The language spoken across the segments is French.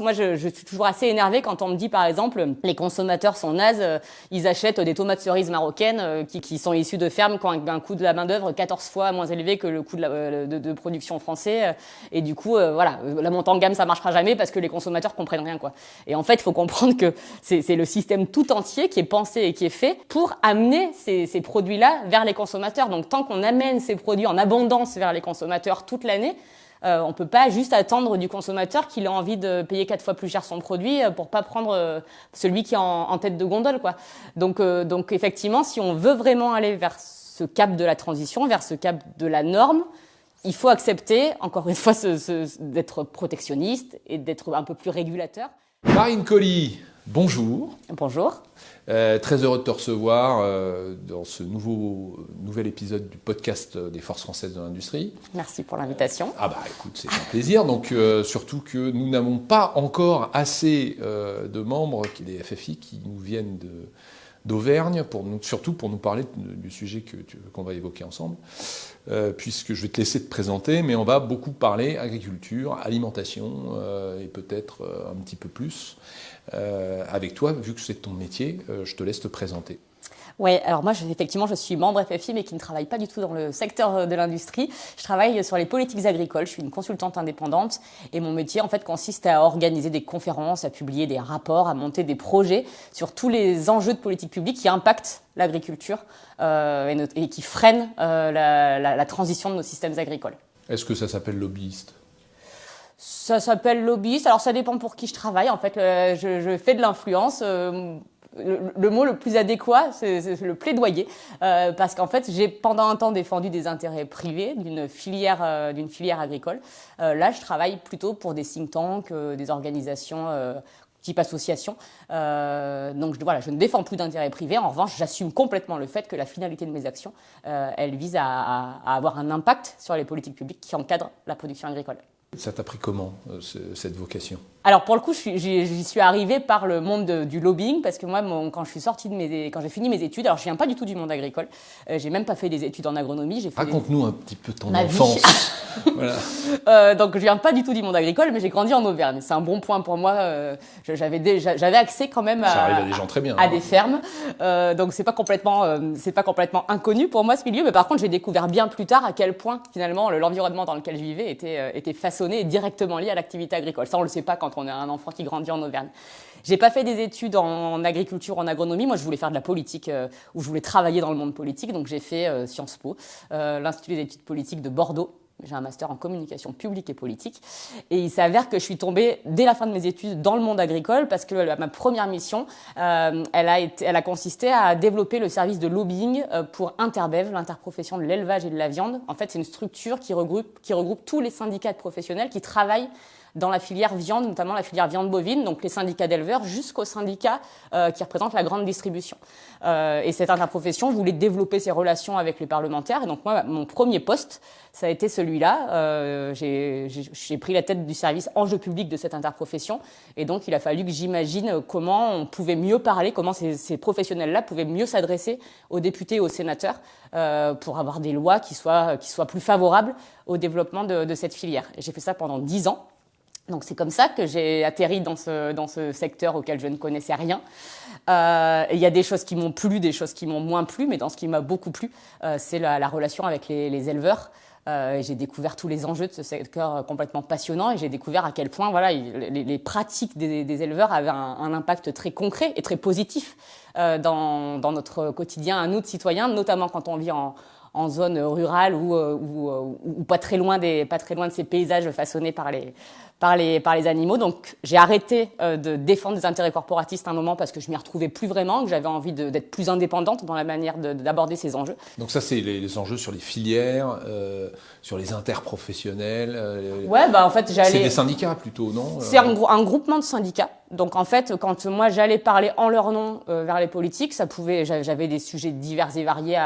Moi, je suis toujours assez énervée quand on me dit, par exemple, les consommateurs sont nazes, ils achètent des tomates cerises marocaines qui sont issues de fermes qui ont un coût de la main-d'œuvre 14 fois moins élevé que le coût de production français. Et du coup, voilà, la montée en gamme, ça marchera jamais parce que les consommateurs comprennent rien, quoi. Et en fait, il faut comprendre que c'est le système tout entier qui est pensé et qui est fait pour amener ces produits-là vers les consommateurs. Donc, tant qu'on amène ces produits en abondance vers les consommateurs toute l'année, on peut pas juste attendre du consommateur qu'il a envie de payer 4 fois plus cher son produit pour pas prendre celui qui est en tête de gondole, quoi. Donc effectivement, si on veut vraiment aller vers ce cap de la transition, vers ce cap de la norme, il faut accepter, encore une fois, d'être protectionniste et d'être un peu plus régulateur. Marine Colli, bonjour. Bonjour. Très heureux de te recevoir dans ce nouvel épisode du podcast des Forces françaises de l'industrie. Merci pour l'invitation. Écoute, c'est un plaisir. Donc surtout que nous n'avons pas encore assez de membres des FFI qui nous viennent d'Auvergne, surtout pour nous parler du sujet qu'on va évoquer ensemble, puisque je vais te laisser te présenter, mais on va beaucoup parler agriculture, alimentation et peut-être un petit peu plus. Avec toi, vu que c'est ton métier, je te laisse te présenter. Oui, alors moi, effectivement, je suis membre FFI, mais qui ne travaille pas du tout dans le secteur de l'industrie. Je travaille sur les politiques agricoles. Je suis une consultante indépendante et mon métier, en fait, consiste à organiser des conférences, à publier des rapports, à monter des projets sur tous les enjeux de politique publique qui impactent l'agriculture et qui freinent la transition de nos systèmes agricoles. Est-ce que ça s'appelle lobbyiste ? Ça s'appelle lobbyiste. Alors, ça dépend pour qui je travaille. En fait, je fais de l'influence. Le mot le plus adéquat, c'est le plaidoyer, parce qu'en fait, j'ai pendant un temps défendu des intérêts privés d'une filière agricole. Là, je travaille plutôt pour des think tanks, des organisations type association. Donc voilà, je ne défends plus d'intérêts privés. En revanche, j'assume complètement le fait que la finalité de mes actions, elle vise à avoir un impact sur les politiques publiques qui encadrent la production agricole. Ça t'a pris comment, cette vocation ? Alors pour le coup, j'y suis arrivée par le monde du lobbying, parce que moi, quand j'ai fini mes études, alors je viens pas du tout du monde agricole, j'ai même pas fait des études en agronomie. Raconte-nous un petit peu ton enfance. Voilà. Donc je viens pas du tout du monde agricole, mais j'ai grandi en Auvergne. C'est un bon point pour moi. J'avais accès quand même ça arrive à des gens très bien, à des fermes. Donc c'est pas complètement inconnu pour moi ce milieu, mais par contre j'ai découvert bien plus tard à quel point finalement l'environnement dans lequel je vivais était façonné et directement lié à l'activité agricole. Ça on le sait pas quand on est un enfant qui grandit en Auvergne. J'ai pas fait des études en agriculture, en agronomie. Moi, je voulais faire de la politique, ou je voulais travailler dans le monde politique. Donc, j'ai fait Sciences Po, l'Institut des études politiques de Bordeaux. J'ai un master en communication publique et politique. Et il s'avère que je suis tombée, dès la fin de mes études, dans le monde agricole parce que ma première mission, elle a consisté à développer le service de lobbying pour Interbev, l'interprofession de l'élevage et de la viande. En fait, c'est une structure qui regroupe tous les syndicats de professionnels qui travaillent dans la filière viande, notamment la filière viande bovine, donc les syndicats d'éleveurs jusqu'aux syndicats qui représentent la grande distribution. Et cette interprofession voulait développer ses relations avec les parlementaires. Et donc moi, mon premier poste, ça a été celui-là. J'ai pris la tête du service enjeux publics de cette interprofession. Et donc il a fallu que j'imagine comment on pouvait mieux parler, comment ces professionnels-là pouvaient mieux s'adresser aux députés et aux sénateurs pour avoir des lois qui soient plus favorables au développement de cette filière. Et j'ai fait ça pendant 10 ans. Donc c'est comme ça que j'ai atterri dans ce secteur auquel je ne connaissais rien. Il y a des choses qui m'ont plu, des choses qui m'ont moins plu, mais dans ce qui m'a beaucoup plu, c'est la relation avec les éleveurs. J'ai découvert tous les enjeux de ce secteur complètement passionnant et j'ai découvert à quel point les pratiques des éleveurs avaient un impact très concret et très positif dans notre quotidien à nous de citoyens, notamment quand on vit en zone rurale ou pas très loin de ces paysages façonnés par les animaux. Donc j'ai arrêté de défendre des intérêts corporatistes un moment parce que je m'y retrouvais plus vraiment, que j'avais envie d'être plus indépendante dans la manière d'aborder ces enjeux. Donc ça, c'est les enjeux sur les filières, sur les interprofessionnels. Ouais, en fait, c'est des syndicats plutôt, non ? C'est un groupement de syndicats. Donc en fait, quand moi j'allais parler en leur nom vers les politiques, j'avais des sujets divers et variés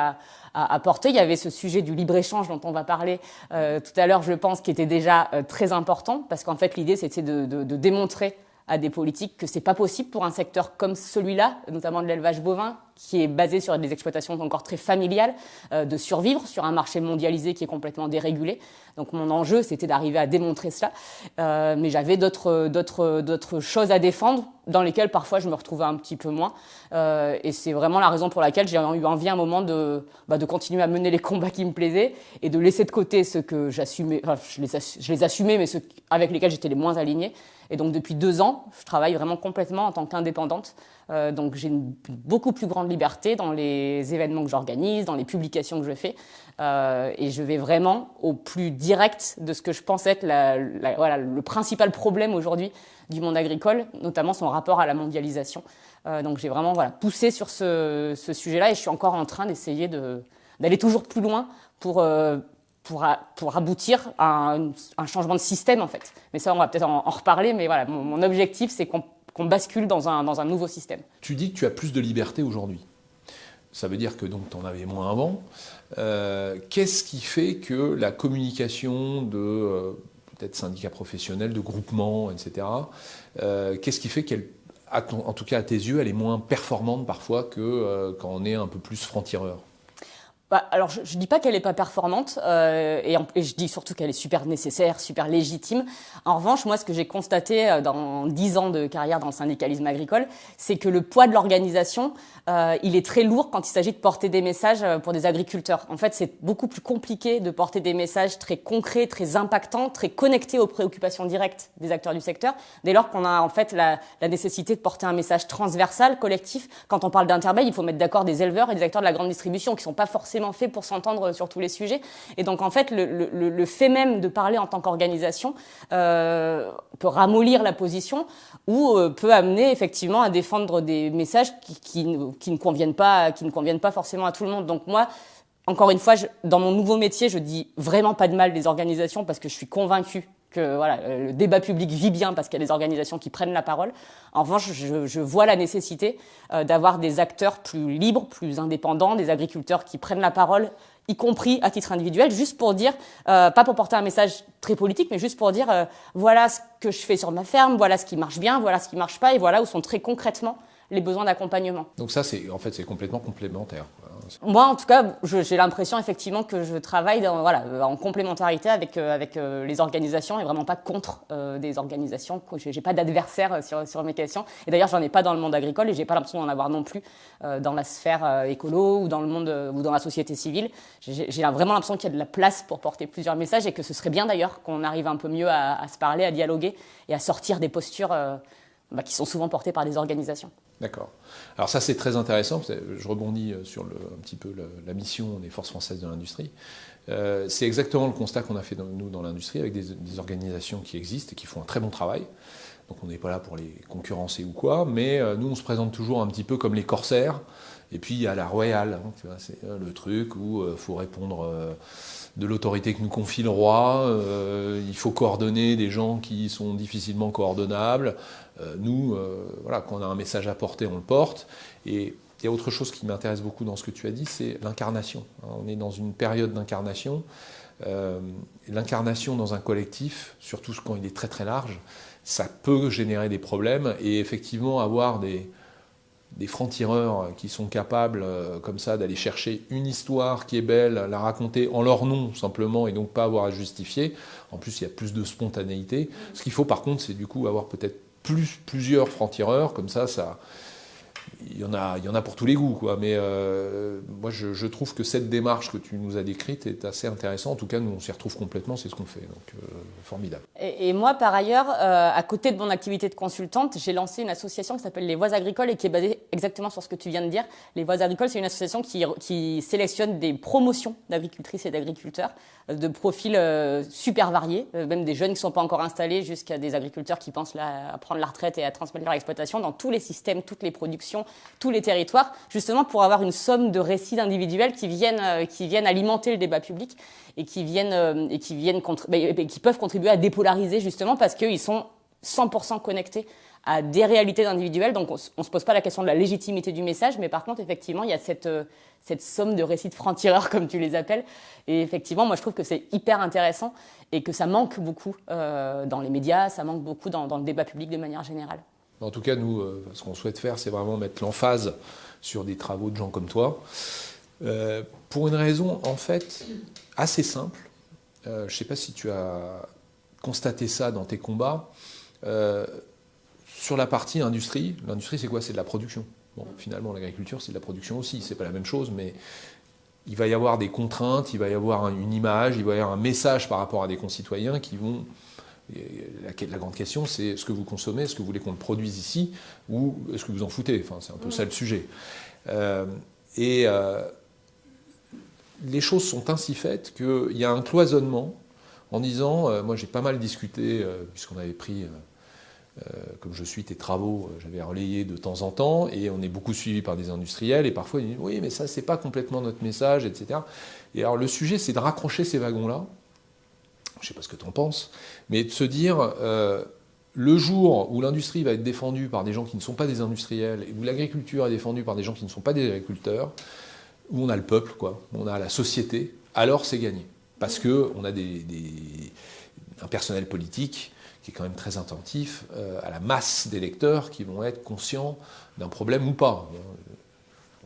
à porter. Il y avait ce sujet du libre-échange dont on va parler tout à l'heure, je pense, qui était déjà très important, parce qu'en fait, l'idée, c'était de démontrer à des politiques que c'est pas possible pour un secteur comme celui-là, notamment de l'élevage bovin, qui est basé sur des exploitations encore très familiales, de survivre sur un marché mondialisé qui est complètement dérégulé. Donc mon enjeu, c'était d'arriver à démontrer cela. Mais j'avais d'autres choses à défendre, dans lesquelles parfois je me retrouvais un petit peu moins. Et c'est vraiment la raison pour laquelle j'ai eu envie à un moment de continuer à mener les combats qui me plaisaient et de laisser de côté ceux que j'assumais, enfin je les assumais, mais ceux avec lesquels j'étais les moins alignés. Et donc depuis 2 ans, je travaille vraiment complètement en tant qu'indépendante. Donc j'ai une beaucoup plus grande liberté dans les événements que j'organise, dans les publications que je fais. Et je vais vraiment au plus direct de ce que je pense être le principal problème aujourd'hui du monde agricole, notamment son rapport à la mondialisation. Donc j'ai vraiment poussé sur ce sujet-là et je suis encore en train d'essayer d'aller toujours plus loin pour aboutir à un changement de système en fait. Mais ça, on va peut-être en reparler, mais voilà, mon objectif, c'est qu'on bascule dans un nouveau système. Tu dis que tu as plus de liberté aujourd'hui. Ça veut dire que donc tu en avais moins avant. Qu'est-ce qui fait que la communication de peut-être syndicats professionnels, de groupements, etc., qu'est-ce qui fait qu'elle, en tout cas à tes yeux, elle est moins performante parfois que quand on est un peu plus franc-tireur ? Alors, je dis pas qu'elle est pas performante, et je dis surtout qu'elle est super nécessaire, super légitime. En revanche, moi, ce que j'ai constaté dans 10 ans de carrière dans le syndicalisme agricole, c'est que le poids de l'organisation, il est très lourd quand il s'agit de porter des messages pour des agriculteurs. En fait, c'est beaucoup plus compliqué de porter des messages très concrets, très impactants, très connectés aux préoccupations directes des acteurs du secteur, dès lors qu'on a en fait la nécessité de porter un message transversal, collectif. Quand on parle d'intermède, il faut mettre d'accord des éleveurs et des acteurs de la grande distribution qui sont pas forcément fait pour s'entendre sur tous les sujets. Et donc, en fait, le fait même de parler en tant qu'organisation peut ramollir la position ou peut amener effectivement à défendre des messages qui ne conviennent pas forcément à tout le monde. Donc moi, encore une fois, dans mon nouveau métier, je dis vraiment pas de mal des organisations parce que je suis convaincue que le débat public vit bien parce qu'il y a des organisations qui prennent la parole. En revanche, je vois la nécessité d'avoir des acteurs plus libres, plus indépendants, des agriculteurs qui prennent la parole, y compris à titre individuel, juste pour dire, pas pour porter un message très politique, mais juste pour dire, voilà ce que je fais sur ma ferme, voilà ce qui marche bien, voilà ce qui marche pas, et voilà où sont très concrètement les besoins d'accompagnement. Donc ça, c'est complètement complémentaire. Moi, en tout cas, j'ai l'impression effectivement que je travaille en complémentarité avec les organisations et vraiment pas contre des organisations. J'ai pas d'adversaire sur mes questions. Et d'ailleurs, j'en ai pas dans le monde agricole et j'ai pas l'impression d'en avoir non plus dans la sphère écolo ou dans le monde ou dans la société civile. J'ai vraiment l'impression qu'il y a de la place pour porter plusieurs messages et que ce serait bien d'ailleurs qu'on arrive un peu mieux à se parler, à dialoguer et à sortir des postures qui sont souvent portées par des organisations. D'accord. Alors ça, c'est très intéressant. Je rebondis sur un petit peu la mission des forces françaises de l'industrie. C'est exactement le constat qu'on a fait nous dans l'industrie avec des organisations qui existent et qui font un très bon travail. Donc on n'est pas là pour les concurrencer ou quoi, mais nous, on se présente toujours un petit peu comme les corsaires. Et puis il y a la royale, hein, tu vois, c'est le truc où il faut répondre de l'autorité que nous confie le roi. Il faut coordonner des gens qui sont difficilement coordonnables. Nous, quand on a un message à porter, on le porte. Et il y a autre chose qui m'intéresse beaucoup dans ce que tu as dit, c'est l'incarnation. On est dans une période d'incarnation. L'incarnation dans un collectif, surtout quand il est très très large, ça peut générer des problèmes. Et effectivement, avoir des francs-tireurs qui sont capables, comme ça, d'aller chercher une histoire qui est belle, la raconter en leur nom, simplement, et donc pas avoir à justifier. En plus, il y a plus de spontanéité. Ce qu'il faut, par contre, c'est du coup avoir peut-être plusieurs francs-tireurs, comme ça, il y en a pour tous les goûts, quoi. Mais moi, je trouve que cette démarche que tu nous as décrite est assez intéressante. En tout cas, nous, on s'y retrouve complètement, c'est ce qu'on fait. Donc, formidable. Et moi, par ailleurs, à côté de mon activité de consultante, j'ai lancé une association qui s'appelle Les Voix Agricoles et qui est basée exactement sur ce que tu viens de dire. Les Voix Agricoles, c'est une association qui sélectionne des promotions d'agricultrices et d'agriculteurs de profils super variés, même des jeunes qui ne sont pas encore installés jusqu'à des agriculteurs qui pensent à prendre la retraite et à transmettre leur exploitation dans tous les systèmes, toutes les productions, tous les territoires, justement pour avoir une somme de récits individuels qui viennent alimenter le débat public et qui peuvent contribuer à dépolariser justement parce qu'ils sont 100% connectés à des réalités individuelles. Donc on ne se pose pas la question de la légitimité du message, mais par contre, effectivement, il y a cette somme de récits de francs-tireurs, comme tu les appelles. Et effectivement, moi, je trouve que c'est hyper intéressant et que ça manque beaucoup dans les médias, ça manque beaucoup dans le débat public de manière générale. En tout cas, nous, ce qu'on souhaite faire, c'est vraiment mettre l'emphase sur des travaux de gens comme toi, pour une raison, en fait, assez simple. Je ne sais pas si tu as constaté ça dans tes combats. Sur la partie industrie, l'industrie, c'est quoi? C'est de la production. Bon, finalement, l'agriculture, c'est de la production aussi. C'est pas la même chose, mais il va y avoir des contraintes, il va y avoir une image, il va y avoir un message par rapport à des concitoyens qui vont... La grande question, c'est est-ce que vous consommez, est-ce que vous voulez qu'on le produise ici, ou est-ce que vous en foutez? Enfin, c'est un peu ça le sujet. Les choses sont ainsi faites qu'il y a un cloisonnement en disant, moi j'ai pas mal discuté, puisqu'on avait pris, comme je suis tes travaux, j'avais relayé de temps en temps, et on est beaucoup suivi par des industriels, et parfois ils disent, oui, mais ça c'est pas complètement notre message, etc. Et alors le sujet, c'est de raccrocher ces wagons-là, je ne sais pas ce que tu en penses, mais de se dire, le jour où l'industrie va être défendue par des gens qui ne sont pas des industriels, et où l'agriculture est défendue par des gens qui ne sont pas des agriculteurs, où on a le peuple, quoi, on a la société, alors c'est gagné. Parce qu'on a un personnel politique qui est quand même très attentif à la masse d'électeurs qui vont être conscients d'un problème ou pas.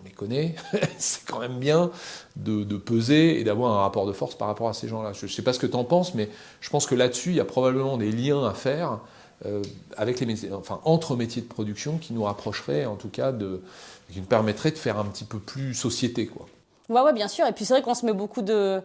On les connaît, c'est quand même bien de peser et d'avoir un rapport de force par rapport à ces gens-là. Je ne sais pas ce que tu en penses, mais je pense que là-dessus, il y a probablement des liens à faire avec les métiers, enfin, entre métiers de production qui nous rapprocheraient, en tout cas, qui nous permettraient de faire un petit peu plus société, quoi. Ouais, bien sûr. Et puis c'est vrai qu'on se met beaucoup de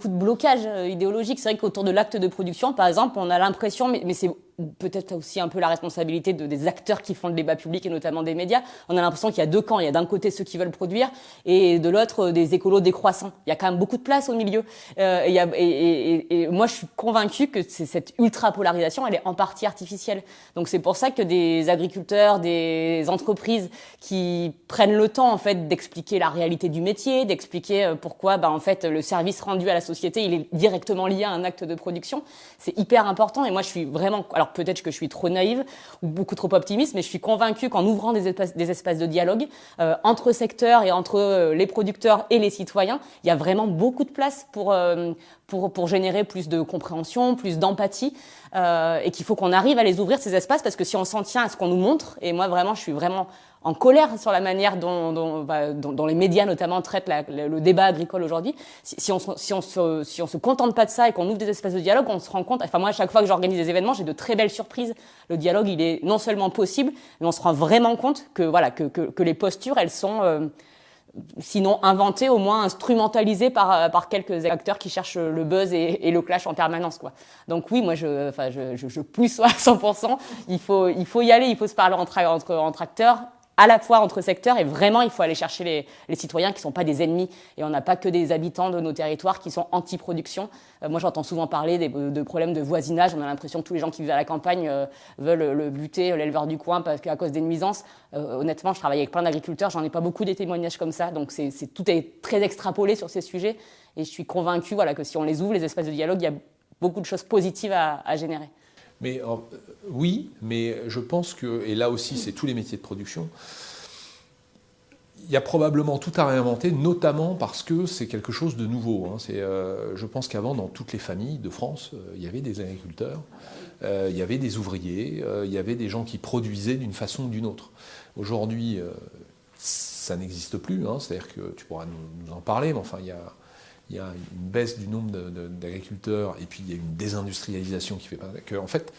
blocages idéologiques. C'est vrai qu'autour de l'acte de production, par exemple, on a l'impression, mais c'est peut-être aussi un peu la responsabilité des acteurs qui font le débat public et notamment des médias. On a l'impression qu'il y a deux camps. Il y a d'un côté ceux qui veulent produire et de l'autre des écolos décroissants. Il y a quand même beaucoup de place au milieu. Et moi, je suis convaincue que cette ultra-polarisation, elle est en partie artificielle. Donc c'est pour ça que des agriculteurs, des entreprises qui prennent le temps en fait d'expliquer la réalité du métier, d'expliquer pourquoi en fait le service rendu à la société, il est directement lié à un acte de production. C'est hyper important et moi je suis vraiment, alors peut-être que je suis trop naïve ou beaucoup trop optimiste, mais je suis convaincue qu'en ouvrant des espaces de dialogue entre secteurs et entre les producteurs et les citoyens, il y a vraiment beaucoup de place pour générer plus de compréhension, plus d'empathie et qu'il faut qu'on arrive à les ouvrir ces espaces parce que si on s'en tient à ce qu'on nous montre, et moi vraiment je suis vraiment en colère sur la manière dont les médias notamment traitent le débat agricole aujourd'hui. Si on se contente pas de ça et qu'on ouvre des espaces de dialogue, on se rend compte. Enfin moi, à chaque fois que j'organise des événements, j'ai de très belles surprises. Le dialogue, il est non seulement possible, mais on se rend vraiment compte que les postures, elles sont sinon inventées, au moins instrumentalisées par quelques acteurs qui cherchent le buzz et le clash en permanence, quoi. Donc oui, moi je pousse à 100%. Il faut y aller, il faut se parler entre acteurs, à la fois entre secteurs, et vraiment il faut aller chercher les citoyens qui ne sont pas des ennemis, et on n'a pas que des habitants de nos territoires qui sont anti-production. Moi j'entends souvent parler de problèmes de voisinage, on a l'impression que tous les gens qui vivent à la campagne veulent le buter, l'éleveur du coin parce qu'à cause des nuisances. Honnêtement, je travaille avec plein d'agriculteurs, j'en ai pas beaucoup des témoignages comme ça, donc tout est très extrapolé sur ces sujets, et je suis convaincue que si on les ouvre, les espaces de dialogue, il y a beaucoup de choses positives à générer. Mais oui, mais je pense que, et là aussi c'est tous les métiers de production, il y a probablement tout à réinventer, notamment parce que c'est quelque chose de nouveau. Je pense qu'avant, dans toutes les familles de France, il y avait des agriculteurs, il y avait des ouvriers, il y avait des gens qui produisaient d'une façon ou d'une autre. Aujourd'hui, ça n'existe plus, c'est-à-dire que tu pourras nous en parler, mais enfin il y a une baisse du nombre d'agriculteurs et puis il y a une désindustrialisation qui fait que, en fait,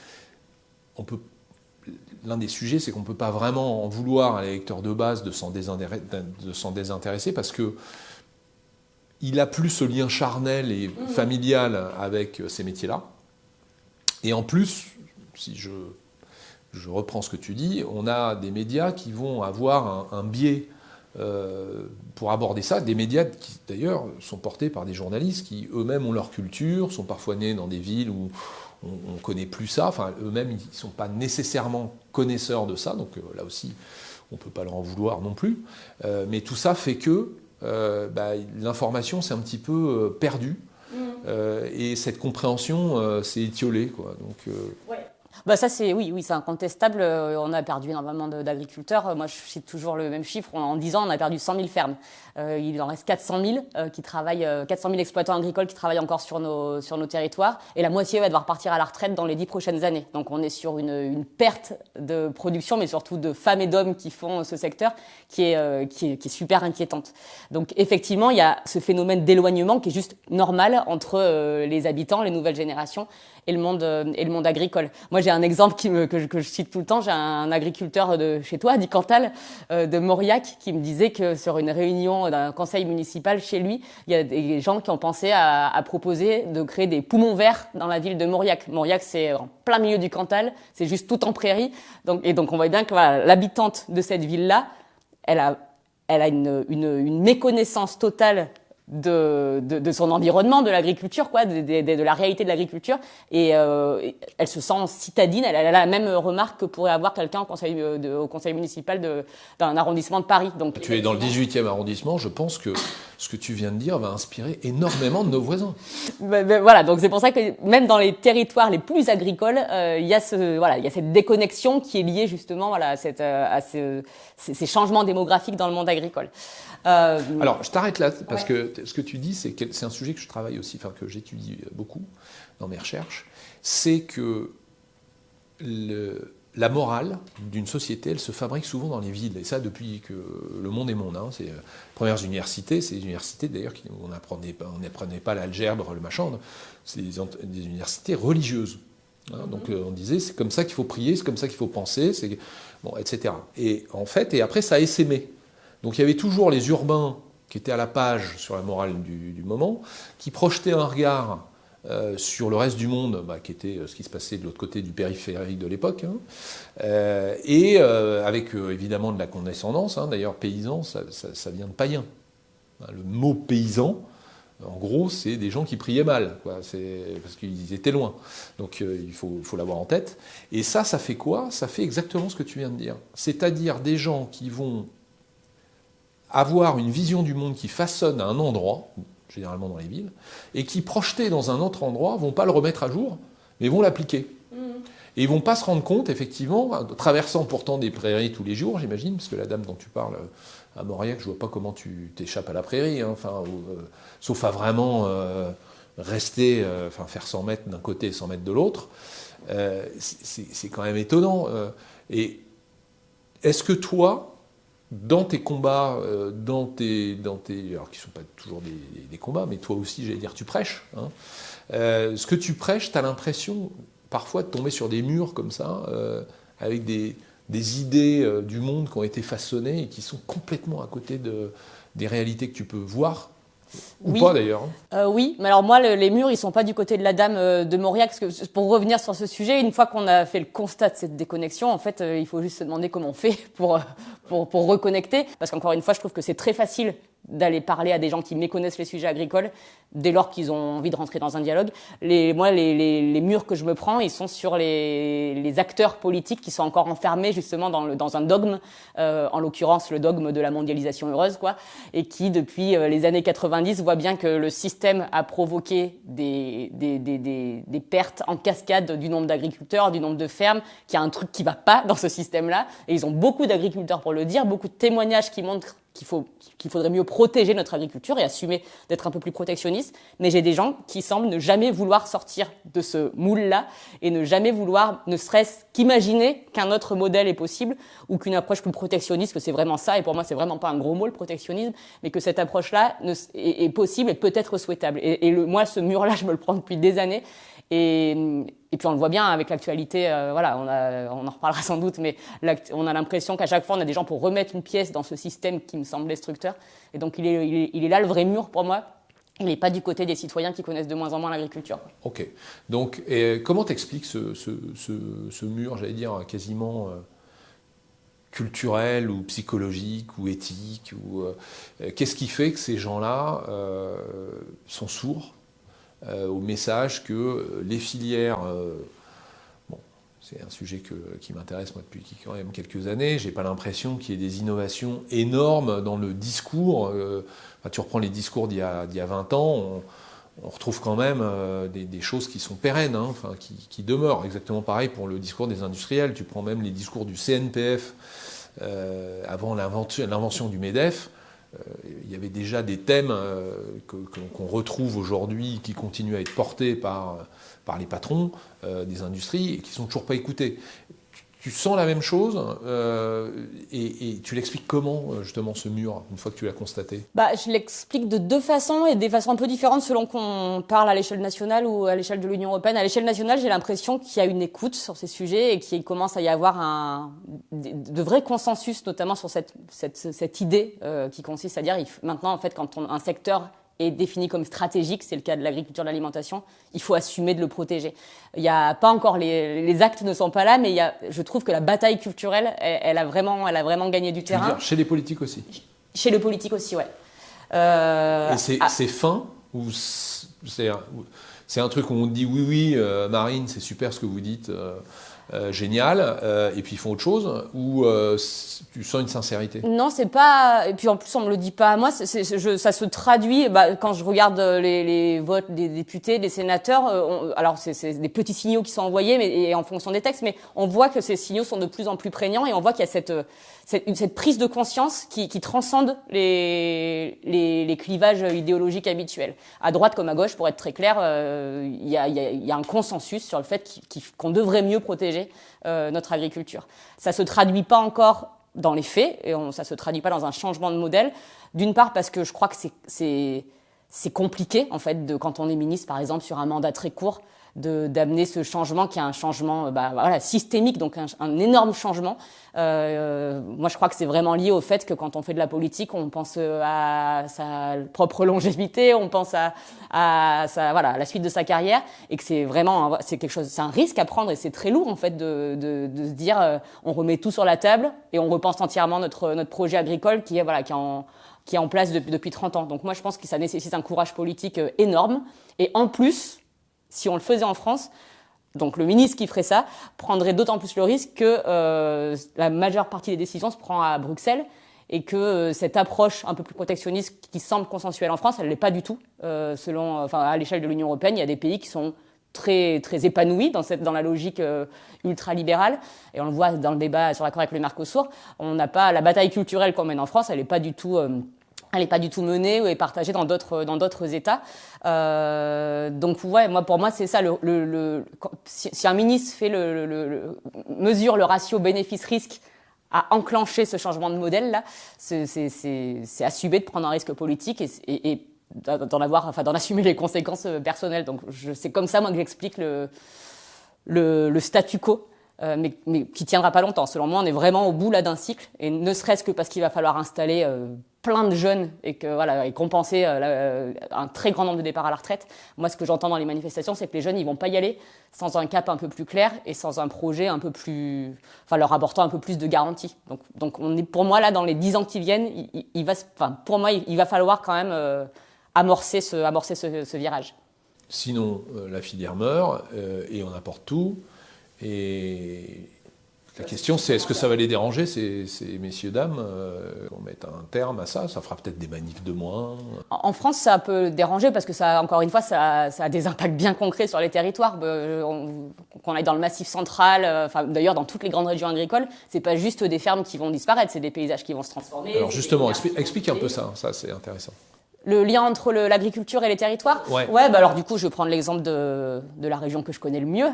l'un des sujets, c'est qu'on ne peut pas vraiment en vouloir à l'électeur de base de s'en désintéresser parce que il n'a plus ce lien charnel et familial avec ces métiers-là. Et en plus, si je reprends ce que tu dis, on a des médias qui vont avoir un biais pour aborder ça, des médias qui d'ailleurs sont portés par des journalistes qui eux-mêmes ont leur culture, sont parfois nés dans des villes où on ne connaît plus ça, enfin eux-mêmes ils ne sont pas nécessairement connaisseurs de ça, donc là aussi on ne peut pas leur en vouloir non plus, mais tout ça fait que l'information s'est un petit peu perdue, et cette compréhension s'est étiolée, quoi. Donc, ouais. Bah ça oui, c'est incontestable. On a perdu énormément d'agriculteurs. Moi, je cite toujours le même chiffre. En 10 ans, on a perdu 100 000 fermes. Il en reste 400 000 qui travaillent, 400 000 exploitants agricoles qui travaillent encore sur nos territoires. Et la moitié va devoir partir à la retraite dans les 10 prochaines années. Donc, on est sur une perte de production, mais surtout de femmes et d'hommes qui font ce secteur, qui est super inquiétante. Donc, effectivement, il y a ce phénomène d'éloignement qui est juste normal entre les habitants, les nouvelles générations et le monde agricole. Moi, j'ai un exemple que je cite tout le temps. J'ai un agriculteur de chez toi, dit Cantal, de Mauriac, qui me disait que sur une réunion d'un conseil municipal chez lui, il y a des gens qui ont pensé à proposer de créer des poumons verts dans la ville de Mauriac. Mauriac, c'est en plein milieu du Cantal, c'est juste tout en prairie. Donc on voit bien que voilà, l'habitante de cette ville-là, elle a une méconnaissance totale de son environnement, de l'agriculture, quoi, de la réalité de l'agriculture, et elle se sent citadine. Elle a la même remarque que pourrait avoir quelqu'un au conseil municipal d'un arrondissement de Paris. Donc, tu es dans le 18e arrondissement, je pense que ce que tu viens de dire va inspirer énormément de nos voisins. Voilà, donc c'est pour ça que même dans les territoires les plus agricoles, il y a cette déconnexion qui est liée justement à ces changements démographiques dans le monde agricole. Alors, je t'arrête là, parce que ce que tu dis, c'est un sujet que je travaille aussi, enfin que j'étudie beaucoup dans mes recherches, c'est que la morale d'une société, elle se fabrique souvent dans les villes, et ça depuis que le monde est monde. C'est les premières universités, c'est des universités d'ailleurs où on n'apprenait pas l'algèbre, le machin, c'est des universités religieuses. Donc on disait, c'est comme ça qu'il faut prier, c'est comme ça qu'il faut penser, etc. Et en fait, et après ça a essaimé. Donc il y avait toujours les urbains qui étaient à la page sur la morale du moment, qui projetaient un regard sur le reste du monde, qui était ce qui se passait de l'autre côté du périphérique de l'époque, et avec évidemment de la condescendance. D'ailleurs, paysan, ça vient de païen. Le mot paysan, en gros, c'est des gens qui priaient mal, quoi. Parce qu'ils étaient loin. Donc il faut l'avoir en tête. Et ça fait quoi? Ça fait exactement ce que tu viens de dire. C'est-à-dire des gens qui vont avoir une vision du monde qui façonne à un endroit, généralement dans les villes, et qui, projetés dans un autre endroit, vont pas le remettre à jour, mais vont l'appliquer. Et ils vont pas se rendre compte, effectivement, traversant pourtant des prairies tous les jours, j'imagine, parce que la dame dont tu parles à Mauriac, je vois pas comment tu t'échappes à la prairie, sauf à vraiment rester, faire 100 mètres d'un côté et 100 mètres de l'autre. C'est quand même étonnant. Et est-ce que toi, dans tes combats, alors qui ne sont pas toujours des combats, mais toi aussi, j'allais dire, tu prêches. Ce que tu prêches, tu as l'impression parfois de tomber sur des murs comme ça, avec des idées du monde qui ont été façonnées et qui sont complètement à côté des réalités que tu peux voir. Ou pas d'ailleurs. Oui, mais alors moi, les murs, ils sont pas du côté de la dame de Mauriac. Parce que pour revenir sur ce sujet, une fois qu'on a fait le constat de cette déconnexion, en fait, il faut juste se demander comment on fait pour reconnecter. Parce qu'encore une fois, je trouve que c'est très facile d'aller parler à des gens qui méconnaissent les sujets agricoles dès lors qu'ils ont envie de rentrer dans un dialogue. Les murs que je me prends, ils sont sur les acteurs politiques qui sont encore enfermés justement dans un dogme, en l'occurrence le dogme de la mondialisation heureuse, quoi, et qui depuis les années 90 voient bien que le système a provoqué des pertes en cascade du nombre d'agriculteurs, du nombre de fermes, qu'il y a un truc qui va pas dans ce système-là, et ils ont beaucoup d'agriculteurs pour le dire, beaucoup de témoignages qui montrent qu'il faudrait mieux protéger notre agriculture et assumer d'être un peu plus protectionniste. Mais j'ai des gens qui semblent ne jamais vouloir sortir de ce moule-là et ne jamais vouloir, ne serait-ce qu'imaginer qu'un autre modèle est possible ou qu'une approche plus protectionniste, que c'est vraiment ça. Et pour moi, c'est vraiment pas un gros mot, le protectionnisme, mais que cette approche-là est possible et peut être souhaitable. Moi, ce mur-là, je me le prends depuis des années. Et puis on le voit bien avec l'actualité, on en reparlera sans doute, mais on a l'impression qu'à chaque fois on a des gens pour remettre une pièce dans ce système qui me semble destructeur. Et donc il est là le vrai mur pour moi. Il n'est pas du côté des citoyens qui connaissent de moins en moins l'agriculture. Ok. Donc comment t'expliques ce mur, j'allais dire quasiment culturel ou psychologique ou éthique qu'est-ce qui fait que ces gens-là sont sourds au message que les filières, c'est un sujet qui m'intéresse moi depuis quand même quelques années, j'ai pas l'impression qu'il y ait des innovations énormes dans le discours. Tu reprends les discours d'il y a 20 ans, on retrouve quand même des choses qui sont pérennes, hein, enfin, qui demeurent. Exactement pareil pour le discours des industriels. Tu prends même les discours du CNPF avant l'invention du MEDEF. Il y avait déjà des thèmes qu'on retrouve aujourd'hui, qui continuent à être portés par les patrons des industries et qui ne sont toujours pas écoutés. Tu sens la même chose et tu l'expliques comment, justement, ce mur, une fois que tu l'as constaté? Je l'explique de deux façons et des façons un peu différentes selon qu'on parle à l'échelle nationale ou à l'échelle de l'Union européenne. À l'échelle nationale, j'ai l'impression qu'il y a une écoute sur ces sujets et qu'il commence à y avoir de vrais consensus, notamment sur cette idée qui consiste à dire maintenant, en fait, quand un secteur est défini comme stratégique, c'est le cas de l'agriculture, de l'alimentation, il faut assumer de le protéger. Il y a pas encore les actes ne sont pas là, mais je trouve que la bataille culturelle, elle a vraiment gagné du terrain. Tu veux dire, chez les politiques aussi? Chez les politiques aussi, ouais. Et c'est fin ou c'est un truc où on dit oui, Marine, c'est super ce que vous dites, génial, et puis ils font autre chose, ou tu sens une sincérité? Non, c'est pas. Et puis en plus, on me le dit pas à moi. Ça se traduit. Quand je regarde les votes des députés, des sénateurs, alors c'est des petits signaux qui sont envoyés, et en fonction des textes, mais on voit que ces signaux sont de plus en plus prégnants, et on voit qu'il y a cette prise de conscience qui transcende les clivages idéologiques habituels. À droite comme à gauche, pour être très clair, il y a un consensus sur le fait qu'on devrait mieux protéger notre agriculture. Ça se traduit pas encore dans les faits, et ça se traduit pas dans un changement de modèle. D'une part parce que je crois que c'est compliqué, en fait, quand on est ministre, par exemple, sur un mandat très court, d'amener ce changement qui est un changement systémique, donc un énorme changement. Moi, je crois que c'est vraiment lié au fait que quand on fait de la politique, on pense à sa propre longévité, on pense à la suite de sa carrière, et que c'est vraiment c'est un risque à prendre, et c'est très lourd en fait de se dire on remet tout sur la table et on repense entièrement notre projet agricole qui est en place depuis 30 ans. Donc moi, je pense que ça nécessite un courage politique énorme, et en plus, si on le faisait en France, donc le ministre qui ferait ça prendrait d'autant plus le risque que la majeure partie des décisions se prend à Bruxelles, et que cette approche un peu plus protectionniste qui semble consensuelle en France, elle ne l'est pas du tout. À l'échelle de l'Union européenne, il y a des pays qui sont très, très épanouis dans la logique ultralibérale, et on le voit dans le débat sur l'accord avec le Mercosur. On n'a pas la bataille culturelle qu'on mène en France, elle n'est pas du tout menée ou est partagée dans d'autres États. Donc ouais, pour moi c'est ça. Si un ministre mesure le ratio bénéfice-risque à enclencher ce changement de modèle là, c'est assumer de prendre un risque politique et d'en assumer les conséquences personnelles. Donc c'est comme ça moi que j'explique le statu quo. Mais qui tiendra pas longtemps. Selon moi, on est vraiment au bout là d'un cycle, et ne serait-ce que parce qu'il va falloir installer plein de jeunes et compenser un très grand nombre de départs à la retraite. Moi, ce que j'entends dans les manifestations, c'est que les jeunes, ils vont pas y aller sans un cap un peu plus clair et sans un projet un peu plus, leur apportant un peu plus de garanties. Donc on est, pour moi, là, dans les 10 ans qui viennent, il va falloir quand même amorcer ce virage. Sinon, la filière meurt et on apporte tout. Et la question, c'est est-ce que ça va les déranger, ces messieurs, dames, qu'on mette un terme à ça? Ça fera peut-être des manifs de moins. En France, ça peut déranger parce que encore une fois, ça a des impacts bien concrets sur les territoires. Qu'on aille dans le Massif central, d'ailleurs dans toutes les grandes régions agricoles, c'est pas juste des fermes qui vont disparaître, c'est des paysages qui vont se transformer. Alors justement, explique un peu ça c'est intéressant. Le lien entre l'agriculture et les territoires. Ouais, alors du coup, je vais prendre l'exemple de la région que je connais le mieux,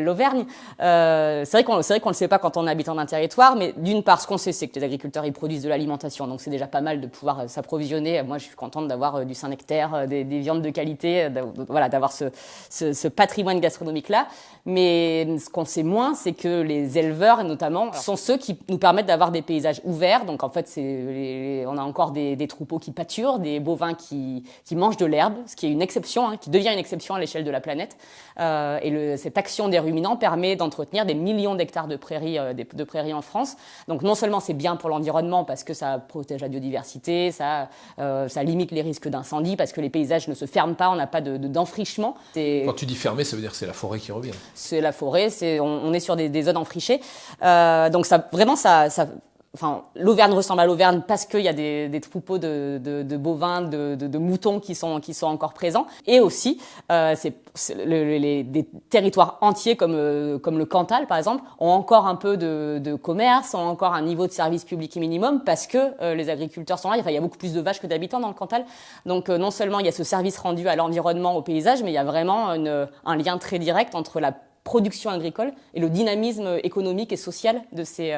l'Auvergne. C'est vrai qu'on le sait pas quand on habite dans un territoire, mais d'une part, ce qu'on sait, c'est que les agriculteurs, ils produisent de l'alimentation, donc c'est déjà pas mal de pouvoir s'approvisionner. Moi, je suis contente d'avoir du Saint-Nectaire, des viandes de qualité, d'avoir ce patrimoine gastronomique-là. Mais ce qu'on sait moins, c'est que les éleveurs, notamment, sont ceux qui nous permettent d'avoir des paysages ouverts. Donc en fait, on a encore des troupeaux qui pâturent, des bovins qui mangent de l'herbe, ce qui est une exception, qui devient une exception à l'échelle de la planète. Cette action des ruminants permet d'entretenir des millions d'hectares de prairies en France. Donc non seulement c'est bien pour l'environnement parce que ça protège la biodiversité, ça limite les risques d'incendie parce que les paysages ne se ferment pas, on n'a pas d'enfrichement. Quand tu dis fermer, ça veut dire que c'est la forêt qui revient. C'est la forêt, on est sur des zones enfrichées. Donc ça l'Auvergne ressemble à l'Auvergne parce qu'il y a des troupeaux de bovins, de moutons qui sont encore présents. Et aussi, des territoires entiers comme le Cantal, par exemple, ont encore un peu de commerce, ont encore un niveau de service public minimum parce que les agriculteurs sont là. Enfin, il y a beaucoup plus de vaches que d'habitants dans le Cantal. Donc, non seulement il y a ce service rendu à l'environnement, au paysage, mais il y a vraiment un lien très direct entre la production agricole et le dynamisme économique et social de ces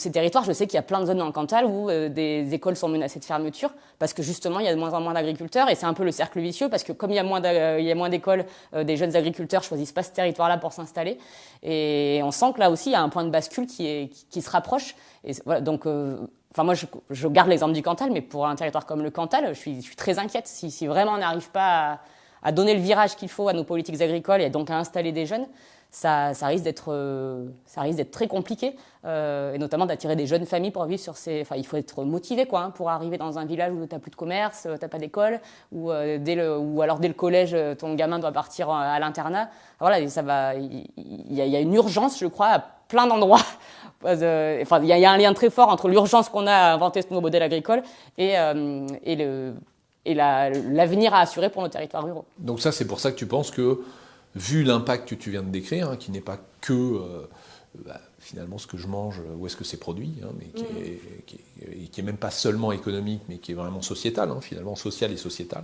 territoires. Je sais qu'il y a plein de zones dans le Cantal où des écoles sont menacées de fermeture parce que justement il y a de moins en moins d'agriculteurs et c'est un peu le cercle vicieux parce que comme il y a moins d'écoles, des jeunes agriculteurs choisissent pas ce territoire-là pour s'installer et on sent que là aussi il y a un point de bascule qui se rapproche. Et voilà, donc moi je garde l'exemple du Cantal, mais pour un territoire comme le Cantal, je suis très inquiète si vraiment on n'arrive pas à donner le virage qu'il faut à nos politiques agricoles et donc à installer des jeunes, ça risque d'être très compliqué, et notamment d'attirer des jeunes familles pour vivre sur ces. Enfin, il faut être motivé pour arriver dans un village où t'as plus de commerce, t'as pas d'école, ou alors dès le collège, ton gamin doit partir à l'internat. Voilà, il y a une urgence, je crois, à plein d'endroits. Il y a un lien très fort entre l'urgence qu'on a à inventer ce nouveau modèle agricole et l'avenir à assurer pour nos territoires ruraux. Donc ça, c'est pour ça que tu penses que, vu l'impact que tu viens de décrire, qui n'est pas que finalement ce que je mange, où est-ce que c'est produit, mais qui est même pas seulement économique, mais qui est vraiment sociétal, finalement social et sociétal,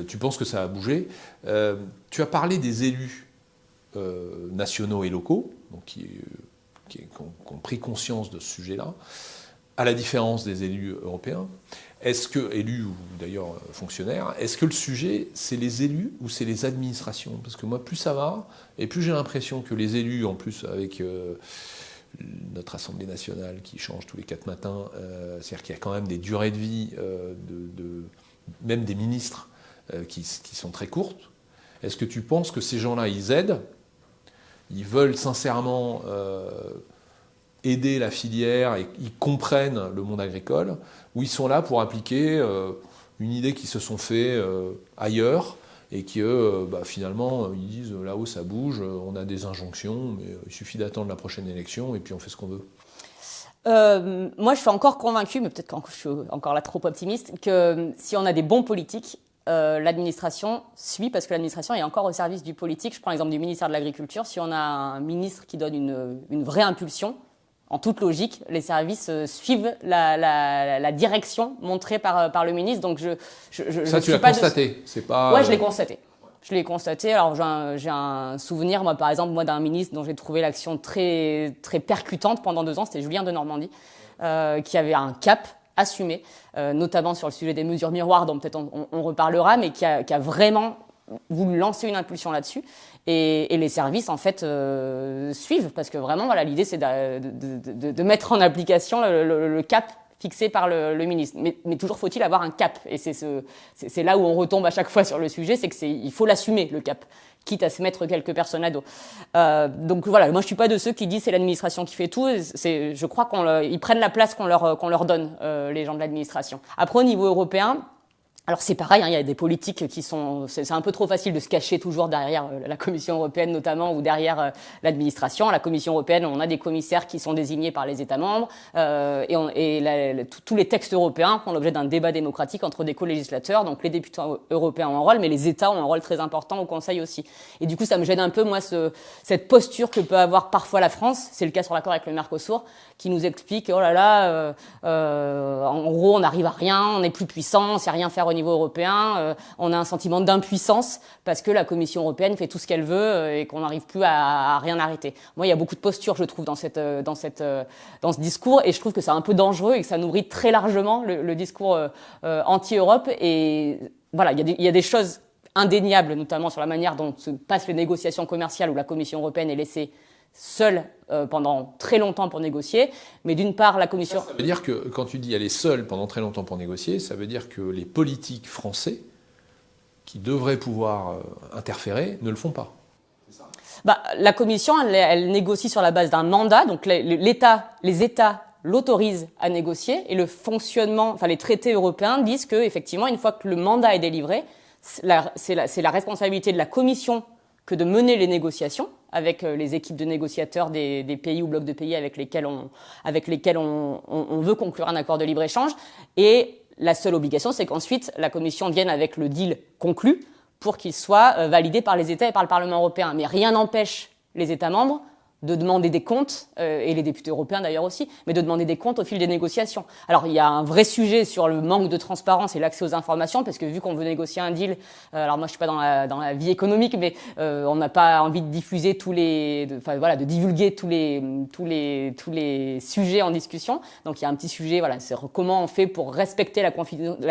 tu penses que ça a bougé. Tu as parlé des élus nationaux et locaux, donc qui ont pris conscience de ce sujet-là, à la différence des élus européens. Est-ce que, élus ou d'ailleurs fonctionnaires, est-ce que le sujet, c'est les élus ou c'est les administrations? Parce que moi, plus ça va, et plus j'ai l'impression que les élus, en plus avec notre Assemblée nationale qui change tous les 4 matins, c'est-à-dire qu'il y a quand même des durées de vie, même des ministres, qui sont très courtes. Est-ce que tu penses que ces gens-là, ils aident? Ils veulent sincèrement aider la filière et ils comprennent le monde agricole, ou ils sont là pour appliquer une idée qu'ils se sont fait ailleurs et qui finalement ils disent là-haut ça bouge, on a des injonctions, mais il suffit d'attendre la prochaine élection et puis on fait ce qu'on veut. Moi je suis encore convaincue, mais peut-être que je suis encore là trop optimiste, que si on a des bons politiques, l'administration suit parce que l'administration est encore au service du politique. Je prends l'exemple du ministère de l'Agriculture. Si on a un ministre qui donne une vraie impulsion, en toute logique, les services suivent la direction montrée par le ministre. Donc ça, tu l'as constaté, c'est pas. Ouais, je l'ai constaté. Je l'ai constaté. Alors j'ai un souvenir, moi par exemple, d'un ministre dont j'ai trouvé l'action très très percutante pendant 2 ans. C'était Julien Denormandie, qui avait un cap assumé, notamment sur le sujet des mesures miroirs, dont peut-être on reparlera, mais qui a vraiment voulu lancer une impulsion là-dessus. Et les services, en fait, suivent. Parce que vraiment, voilà, l'idée, c'est de mettre en application le cap fixé par le ministre. Mais toujours faut-il avoir un cap. Et c'est là où on retombe à chaque fois sur le sujet, c'est il faut l'assumer, le cap, quitte à se mettre quelques personnes à dos. Donc voilà, moi je suis pas de ceux qui disent c'est l'administration qui fait tout. Je crois qu'ils prennent la place qu'on leur donne, les gens de l'administration. Après, au niveau européen, alors c'est pareil, il y a des politiques qui sont... C'est un peu trop facile de se cacher toujours derrière la Commission européenne notamment ou derrière l'administration. À la Commission européenne, on a des commissaires qui sont désignés par les États membres tous les textes européens font l'objet d'un débat démocratique entre des co-législateurs. Donc les députés européens ont un rôle, mais les États ont un rôle très important au Conseil aussi. Et du coup, ça me gêne un peu, moi, cette posture que peut avoir parfois la France. C'est le cas sur l'accord avec le Mercosur, qui nous explique, oh là là, en gros, on n'arrive à rien, on n'est plus puissant, on sait rien faire au niveau européen, on a un sentiment d'impuissance parce que la Commission européenne fait tout ce qu'elle veut et qu'on n'arrive plus à rien arrêter. Moi, il y a beaucoup de postures, je trouve, dans ce discours, et je trouve que c'est un peu dangereux et que ça nourrit très largement le discours anti-Europe. Et voilà, il y a des choses indéniables, notamment sur la manière dont se passent les négociations commerciales où la Commission européenne est laissée seule pendant très longtemps pour négocier. Mais d'une part, la Commission... Ça veut dire que quand tu dis elle est seule pendant très longtemps pour négocier, ça veut dire que les politiques français qui devraient pouvoir interférer ne le font pas. C'est ça. La Commission, elle négocie sur la base d'un mandat. Donc les États l'autorisent à négocier, et le fonctionnement, les traités européens disent que effectivement, une fois que le mandat est délivré, c'est la responsabilité de la Commission que de mener les négociations avec les équipes de négociateurs des pays ou blocs de pays avec lesquels on veut conclure un accord de libre-échange. Et la seule obligation, c'est qu'ensuite, la Commission vienne avec le deal conclu pour qu'il soit validé par les États et par le Parlement européen. Mais rien n'empêche les États membres de demander des comptes, et les députés européens d'ailleurs aussi, mais de demander des comptes au fil des négociations. Alors il y a un vrai sujet sur le manque de transparence et l'accès aux informations, parce que vu qu'on veut négocier un deal, alors moi je suis pas dans la vie économique, mais on n'a pas envie de diffuser de divulguer tous les sujets en discussion. Donc il y a un petit sujet, voilà, c'est comment on fait pour respecter la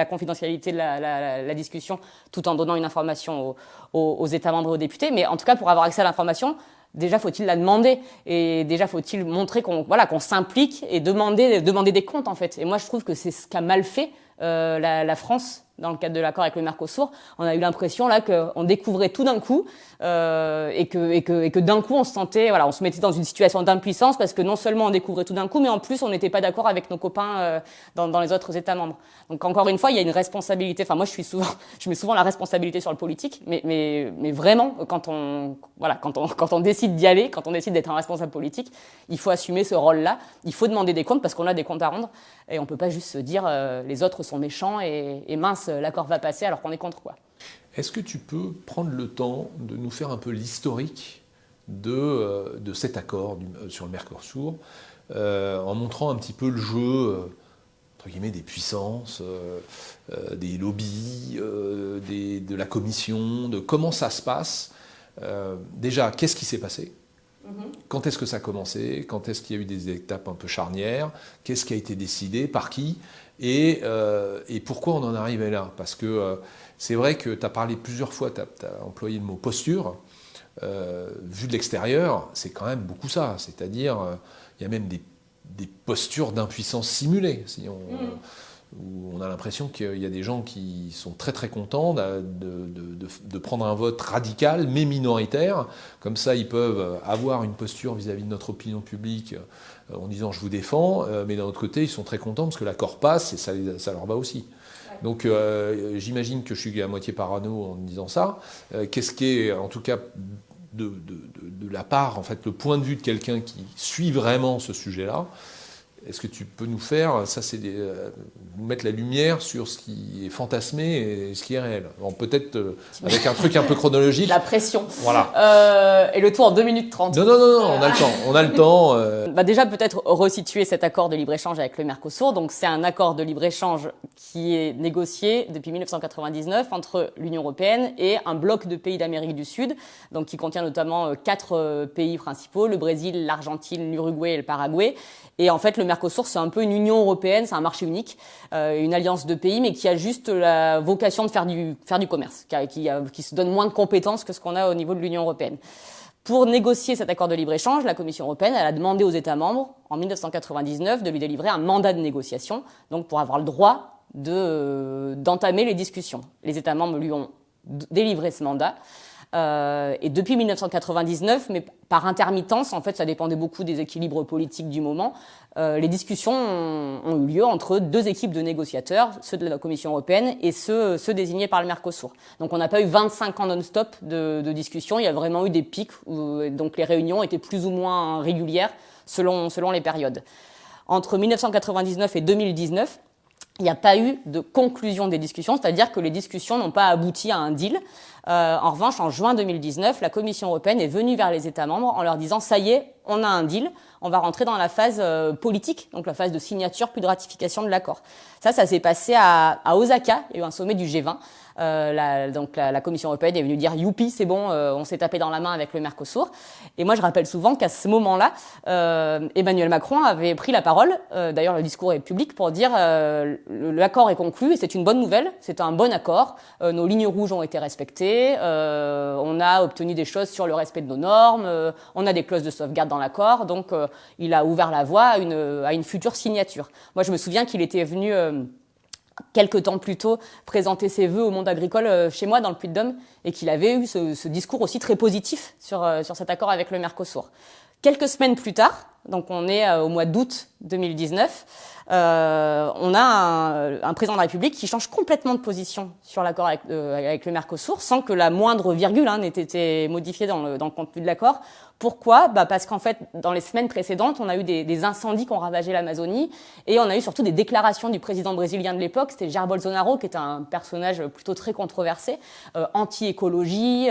confidentialité de la discussion, tout en donnant une information aux États membres et aux députés. Mais en tout cas, pour avoir accès à l'information, déjà faut-il la demander, et déjà faut-il montrer qu'on s'implique et demander des comptes en fait. Et moi je trouve que c'est ce qu'a mal fait la France dans le cadre de l'accord avec le Mercosur. On a eu l'impression là qu'on découvrait tout d'un coup et que d'un coup on se mettait dans une situation d'impuissance, parce que non seulement on découvrait tout d'un coup, mais en plus on n'était pas d'accord avec nos copains dans les autres États membres. Donc encore une fois, il y a une responsabilité. Enfin moi je mets souvent la responsabilité sur le politique, mais vraiment quand on décide d'y aller, quand on décide d'être un responsable politique, il faut assumer ce rôle-là. Il faut demander des comptes parce qu'on a des comptes à rendre, et on peut pas juste se dire les autres sont méchants et mince, l'accord va passer alors qu'on est contre, quoi. Est-ce que tu peux prendre le temps de nous faire un peu l'historique de cet accord sur le Mercosur, en montrant un petit peu le jeu, entre guillemets, des puissances, des lobbies, de la Commission, de comment ça se passe. Déjà, qu'est-ce qui s'est passé ? Quand est-ce que ça a commencé ? Quand est-ce qu'il y a eu des étapes un peu charnières ? Qu'est-ce qui a été décidé ? Par qui ? Et pourquoi on en arrive là ? Parce que c'est vrai que tu as parlé plusieurs fois, tu as employé le mot posture. Vu de l'extérieur, c'est quand même beaucoup ça. C'est-à-dire, il y a même des postures d'impuissance simulée. Où on a l'impression qu'il y a des gens qui sont très très contents de prendre un vote radical mais minoritaire. Comme ça, ils peuvent avoir une posture vis-à-vis de notre opinion publique en disant « je vous défends », mais d'un autre côté, ils sont très contents parce que l'accord passe et ça leur va aussi. Donc j'imagine que je suis à moitié parano en disant ça. Qu'est-ce qui est, en tout cas, de la part, en fait, le point de vue de quelqu'un qui suit vraiment ce sujet-là? Est-ce que tu peux nous faire, mettre la lumière sur ce qui est fantasmé et ce qui est réel? Bon, peut-être avec un truc un peu chronologique. La pression. Voilà. Et le tout en 2 minutes 30. Non, on a le temps. On a le temps. Déjà, peut-être resituer cet accord de libre-échange avec le Mercosur. Donc, c'est un accord de libre-échange qui est négocié depuis 1999 entre l'Union européenne et un bloc de pays d'Amérique du Sud, donc qui contient notamment 4 pays principaux, le Brésil, l'Argentine, l'Uruguay et le Paraguay. Et en fait, le Mercosur, c'est un peu une union européenne, c'est un marché unique, une alliance de pays, mais qui a juste la vocation de faire du commerce, qui se donne moins de compétences que ce qu'on a au niveau de l'Union européenne. Pour négocier cet accord de libre-échange, la Commission européenne, elle a demandé aux États membres, en 1999, de lui délivrer un mandat de négociation, donc pour avoir le droit d'entamer les discussions. Les États membres lui ont délivré ce mandat. Et depuis 1999, mais par intermittence, en fait, ça dépendait beaucoup des équilibres politiques du moment, les discussions ont eu lieu entre 2 équipes de négociateurs, ceux de la Commission européenne et ceux désignés par le Mercosur. Donc on n'a pas eu 25 ans non-stop de discussions, il y a vraiment eu des pics, donc les réunions étaient plus ou moins régulières selon les périodes. Entre 1999 et 2019, il n'y a pas eu de conclusion des discussions, c'est-à-dire que les discussions n'ont pas abouti à un deal. En revanche, en juin 2019, la Commission européenne est venue vers les États membres en leur disant « ça y est, on a un deal, on va rentrer dans la phase politique, donc la phase de signature puis de ratification de l'accord ». Ça s'est passé à Osaka, il y a eu un sommet du G20. La Commission européenne est venue dire « youpi, c'est bon, on s'est tapé dans la main avec le Mercosur ». Et moi, je rappelle souvent qu'à ce moment-là, Emmanuel Macron avait pris la parole, d'ailleurs le discours est public, pour dire l'accord est conclu et c'est une bonne nouvelle, c'est un bon accord, nos lignes rouges ont été respectées, on a obtenu des choses sur le respect de nos normes, on a des clauses de sauvegarde dans l'accord, donc il a ouvert la voie à une future signature. Moi, je me souviens qu'il était venu quelques temps plus tôt présenter ses vœux au monde agricole chez moi dans le Puy-de-Dôme et qu'il avait eu ce discours aussi très positif sur cet accord avec le Mercosur. Quelques semaines plus tard, donc on est au mois d'août 2019, on a un président de la République qui change complètement de position sur l'accord avec le Mercosur, sans que la moindre virgule n'ait été modifiée dans le contenu de l'accord. Pourquoi ? Parce qu'en fait, dans les semaines précédentes, on a eu des incendies qui ont ravagé l'Amazonie et on a eu surtout des déclarations du président brésilien de l'époque, c'était Jair Bolsonaro, qui était un personnage plutôt très controversé, anti-écologie,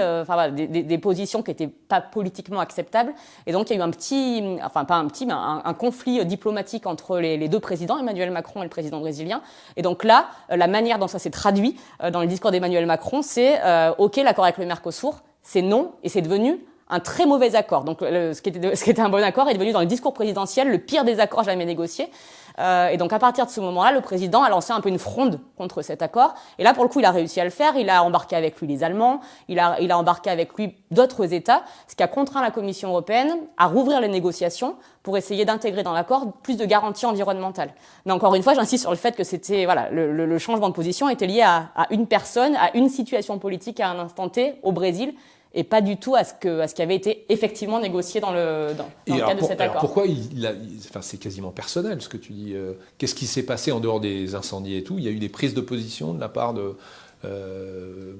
des positions qui n'étaient pas politiquement acceptables. Et donc, il y a eu un conflit diplomatique entre les deux présidents, Emmanuel Macron et le président brésilien. Et donc là, la manière dont ça s'est traduit dans le discours d'Emmanuel Macron, c'est OK, l'accord avec le Mercosur, c'est non, et c'est devenu un très mauvais accord. Donc, ce qui était un bon accord est devenu dans le discours présidentiel le pire des accords jamais négociés. Et donc, à partir de ce moment-là, le président a lancé un peu une fronde contre cet accord. Et là, pour le coup, il a réussi à le faire. Il a embarqué avec lui les Allemands. Il a embarqué avec lui d'autres États, ce qui a contraint la Commission européenne à rouvrir les négociations pour essayer d'intégrer dans l'accord plus de garanties environnementales. Mais encore une fois, j'insiste sur le fait que c'était, le changement de position était lié à une personne, à une situation politique à un instant T au Brésil, et pas du tout à ce qui avait été effectivement négocié dans le cadre de cet accord. Alors pourquoi c'est quasiment personnel ce que tu dis. Qu'est-ce qui s'est passé en dehors des incendies et tout ? Il y a eu des prises de position de la part de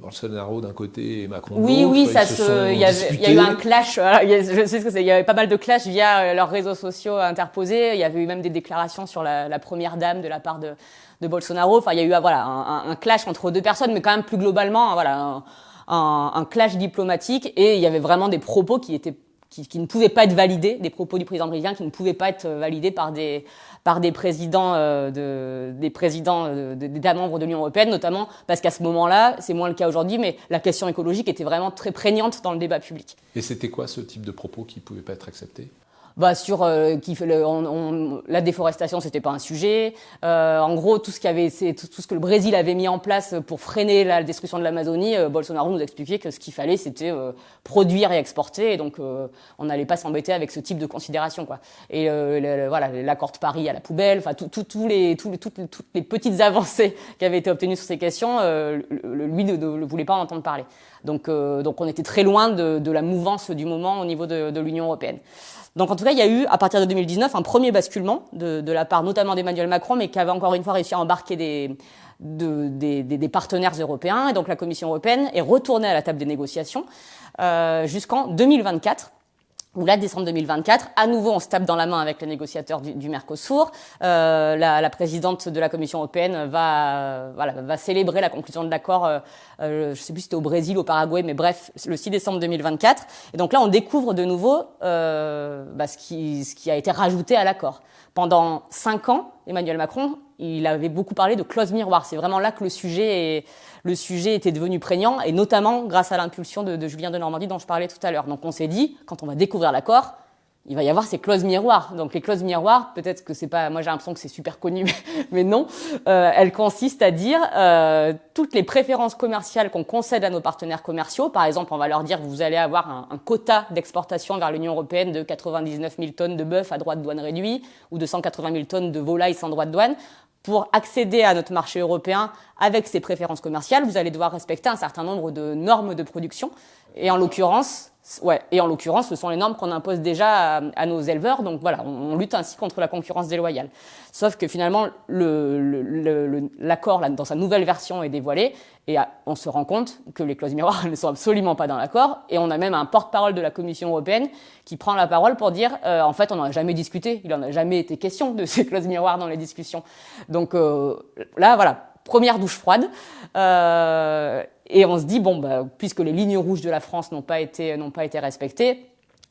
Bolsonaro d'un côté et Macron de l'autre. Oui, il y a eu un clash. Je sais ce que c'est. Il y avait pas mal de clash via leurs réseaux sociaux interposés. Il y avait eu même des déclarations sur la première dame de la part de Bolsonaro. Enfin, il y a eu un clash entre deux personnes, mais quand même plus globalement, un clash diplomatique, et il y avait vraiment des propos qui ne pouvaient pas être validés, des propos du président brésilien qui ne pouvaient pas être validés par des présidents d'États membres de l'Union européenne, notamment parce qu'à ce moment-là, c'est moins le cas aujourd'hui, mais la question écologique était vraiment très prégnante dans le débat public. Et c'était quoi ce type de propos qui ne pouvaient pas être acceptés ? Sur la déforestation, c'était pas un sujet. En gros, tout ce que le Brésil avait mis en place pour freiner la destruction de l'Amazonie, Bolsonaro nous expliquait que ce qu'il fallait, c'était produire et exporter, et donc on n'allait pas s'embêter avec ce type de considération, quoi. Et l'accord de Paris à la poubelle, enfin toutes les petites avancées qui avaient été obtenues sur ces questions, lui ne voulait pas en entendre parler. Donc on était très loin de la mouvance du moment au niveau de l'Union européenne. Donc en tout cas, il y a eu, à partir de 2019, un premier basculement de la part notamment d'Emmanuel Macron, mais qui avait encore une fois réussi à embarquer des partenaires européens. Et donc la Commission européenne est retournée à la table des négociations jusqu'en 2024. Où là, décembre 2024, à nouveau, on se tape dans la main avec les négociateurs du Mercosur. La présidente de la Commission européenne va célébrer la conclusion de l'accord. Je sais plus si c'était au Brésil, au Paraguay, mais bref, le 6 décembre 2024. Et donc là, on découvre de nouveau ce qui a été rajouté à l'accord. Pendant 5 ans, Emmanuel Macron, il avait beaucoup parlé de clause miroir. C'est vraiment là que le sujet était devenu prégnant, et notamment grâce à l'impulsion de Julien Denormandie dont je parlais tout à l'heure. Donc on s'est dit, quand on va découvrir l'accord, il va y avoir ces clauses miroirs. Donc les clauses miroirs, peut-être que c'est pas, moi j'ai l'impression que c'est super connu, mais non. Elles consistent à dire toutes les préférences commerciales qu'on concède à nos partenaires commerciaux. Par exemple, on va leur dire que vous allez avoir un quota d'exportation vers l'Union européenne de 99 000 tonnes de bœuf à droit de douane réduit, ou de 180 000 tonnes de volailles sans droit de douane. Pour accéder à notre marché européen avec ces préférences commerciales, vous allez devoir respecter un certain nombre de normes de production. Et en l'occurrence, ce sont les normes qu'on impose déjà à nos éleveurs. Donc voilà, on lutte ainsi contre la concurrence déloyale. Sauf que finalement, l'accord, là, dans sa nouvelle version, est dévoilé, et on se rend compte que les clauses miroirs ne sont absolument pas dans l'accord. Et on a même un porte-parole de la Commission européenne qui prend la parole pour dire en fait, on n'en a jamais discuté, il n'en a jamais été question de ces clauses miroirs dans les discussions. Donc là, voilà, première douche froide. Et on se dit, puisque les lignes rouges de la France n'ont pas été respectées,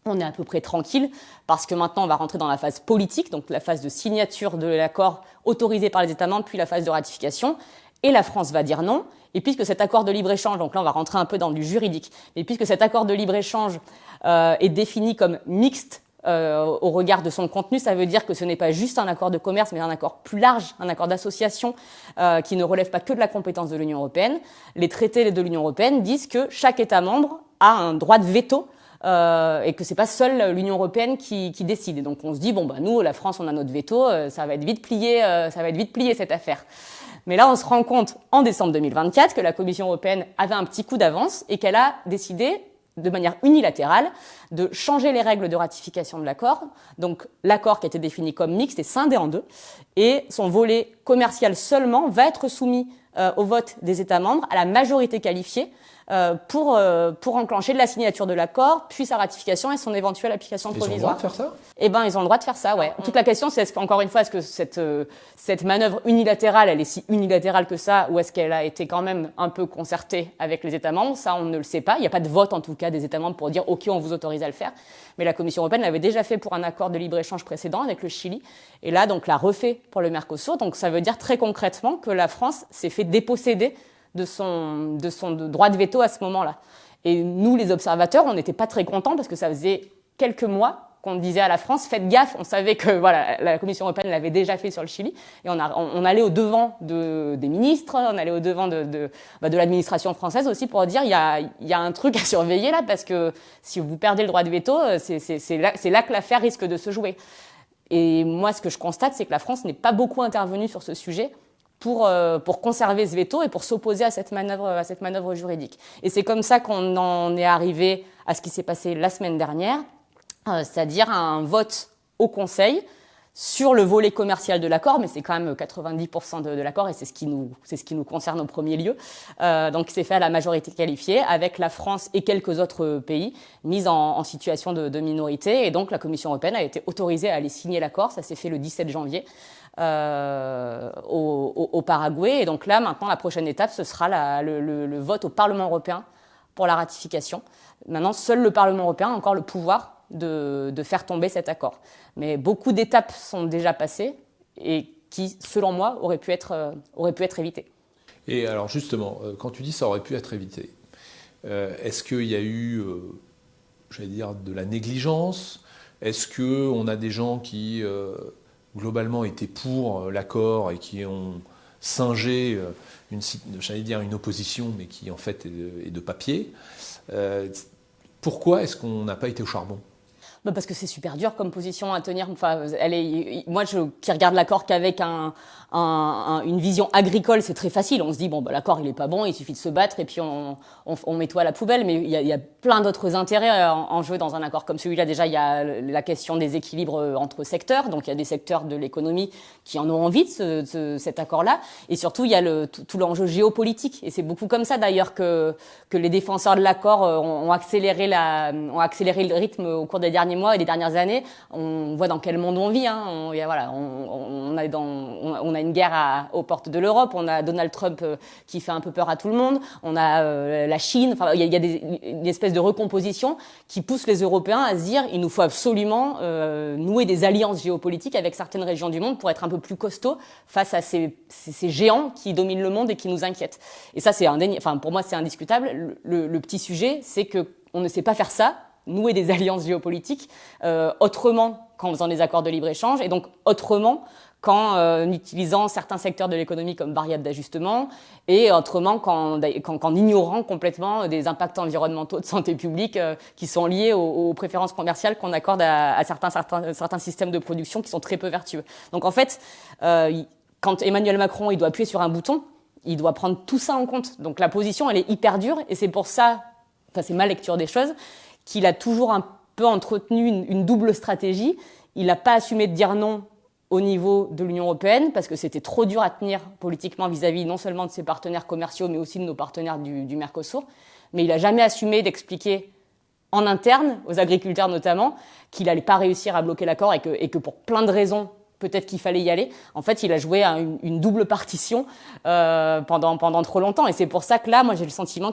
on est à peu près tranquille, parce que maintenant on va rentrer dans la phase politique, donc la phase de signature de l'accord autorisé par les États membres, puis la phase de ratification. Et la France va dire non. Et puisque cet accord de libre-échange, donc là on va rentrer un peu dans du juridique, mais puisque cet accord de libre-échange est défini comme mixte au regard de son contenu, ça veut dire que ce n'est pas juste un accord de commerce, mais un accord plus large, un accord d'association qui ne relève pas que de la compétence de l'Union européenne. Les traités de l'Union européenne disent que chaque État membre a un droit de veto et que c'est pas seule l'Union européenne qui décide. Et donc on se dit nous, la France, on a notre veto, ça va être vite plié cette affaire. Mais là, on se rend compte en décembre 2024 que la Commission européenne avait un petit coup d'avance et qu'elle a décidé de manière unilatérale, de changer les règles de ratification de l'accord. Donc l'accord qui a été défini comme mixte est scindé en deux, et son volet commercial seulement va être soumis au vote des États membres à la majorité qualifiée pour enclencher la signature de l'accord, puis sa ratification et son éventuelle application provisoire. Ils ont le droit de faire ça ? Eh ben, ils ont le droit de faire ça, ouais. Toute la question, c'est encore une fois, est-ce que cette manœuvre unilatérale, elle est si unilatérale que ça, ou est-ce qu'elle a été quand même un peu concertée avec les États membres ? Ça, on ne le sait pas. Il n'y a pas de vote, en tout cas, des États membres pour dire, OK, on vous autorise à le faire. Mais la Commission européenne l'avait déjà fait pour un accord de libre-échange précédent avec le Chili. Et là, donc, l'a refait pour le Mercosur. Donc, ça veut dire très concrètement que la France s'est fait déposséder de son droit de veto à ce moment-là. Et nous, les observateurs, on n'était pas très contents parce que ça faisait quelques mois qu'on disait à la France, faites gaffe, on savait que voilà, la Commission européenne l'avait déjà fait sur le Chili, et on allait au devant des ministres, on allait au devant de l'administration française aussi pour dire il y a un truc à surveiller là, parce que si vous perdez le droit de veto, c'est là que l'affaire risque de se jouer. Et moi, ce que je constate, c'est que la France n'est pas beaucoup intervenue sur ce sujet pour conserver ce veto et pour s'opposer à cette manœuvre juridique. Et c'est comme ça qu'on en est arrivé à ce qui s'est passé la semaine dernière, c'est-à-dire un vote au Conseil sur le volet commercial de l'accord, mais c'est quand même 90% de l'accord, et c'est ce qui nous concerne au premier lieu. Donc c'est fait à la majorité qualifiée, avec la France et quelques autres pays mis en situation de minorité, et donc la Commission européenne a été autorisée à aller signer l'accord. Ça s'est fait le 17 janvier au Paraguay, et donc là maintenant la prochaine étape ce sera le vote au Parlement européen pour la ratification. Maintenant, seul le Parlement européen a encore le pouvoir de faire tomber cet accord. Mais beaucoup d'étapes sont déjà passées et qui, selon moi, auraient pu être évitées. Et alors justement, quand tu dis ça aurait pu être évité, est-ce qu'il y a eu, j'allais dire, de la négligence ? Est-ce qu'on a des gens qui, globalement, étaient pour l'accord et qui ont singé une opposition, mais qui en fait est de papier ? Pourquoi est-ce qu'on n'a pas été au charbon ? Parce que c'est super dur comme position à tenir. Enfin, moi, qui regarde l'accord qu'avec une vision agricole, c'est très facile. On se dit, l'accord, il est pas bon, il suffit de se battre et puis on met tout à la poubelle. Mais il y a plein d'autres intérêts en jeu dans un accord comme celui-là. Déjà, il y a la question des équilibres entre secteurs. Donc, il y a des secteurs de l'économie qui en ont envie de cet accord-là. Et surtout, il y a tout l'enjeu géopolitique. Et c'est beaucoup comme ça, d'ailleurs, que les défenseurs de l'accord ont accéléré le rythme au cours des derniers mois et des dernières années. On voit dans quel monde on vit. On a une guerre aux portes de l'Europe. On a Donald Trump qui fait un peu peur à tout le monde. On a la Chine. Enfin, il y a une espèce de recomposition qui pousse les Européens à se dire il nous faut absolument nouer des alliances géopolitiques avec certaines régions du monde pour être un peu plus costauds face à ces géants qui dominent le monde et qui nous inquiètent. Et ça, pour moi, c'est indiscutable. Le petit sujet, c'est que on ne sait pas faire ça, nouer des alliances géopolitiques autrement qu'en faisant des accords de libre-échange, et donc autrement qu'en utilisant certains secteurs de l'économie comme variable d'ajustement, et autrement qu'en ignorant complètement des impacts environnementaux de santé publique qui sont liés aux préférences commerciales qu'on accorde à certains systèmes de production qui sont très peu vertueux. Donc en fait, quand Emmanuel Macron il doit appuyer sur un bouton, il doit prendre tout ça en compte. Donc la position, elle est hyper dure, et c'est pour ça, c'est ma lecture des choses, qu'il a toujours un peu entretenu une double stratégie. Il n'a pas assumé de dire non au niveau de l'Union européenne, parce que c'était trop dur à tenir politiquement vis-à-vis non seulement de ses partenaires commerciaux, mais aussi de nos partenaires du Mercosur. Mais il n'a jamais assumé d'expliquer en interne, aux agriculteurs notamment, qu'il n'allait pas réussir à bloquer l'accord et que pour plein de raisons, peut-être qu'il fallait y aller. En fait, il a joué à une double partition pendant trop longtemps. Et c'est pour ça que là, moi, j'ai le sentiment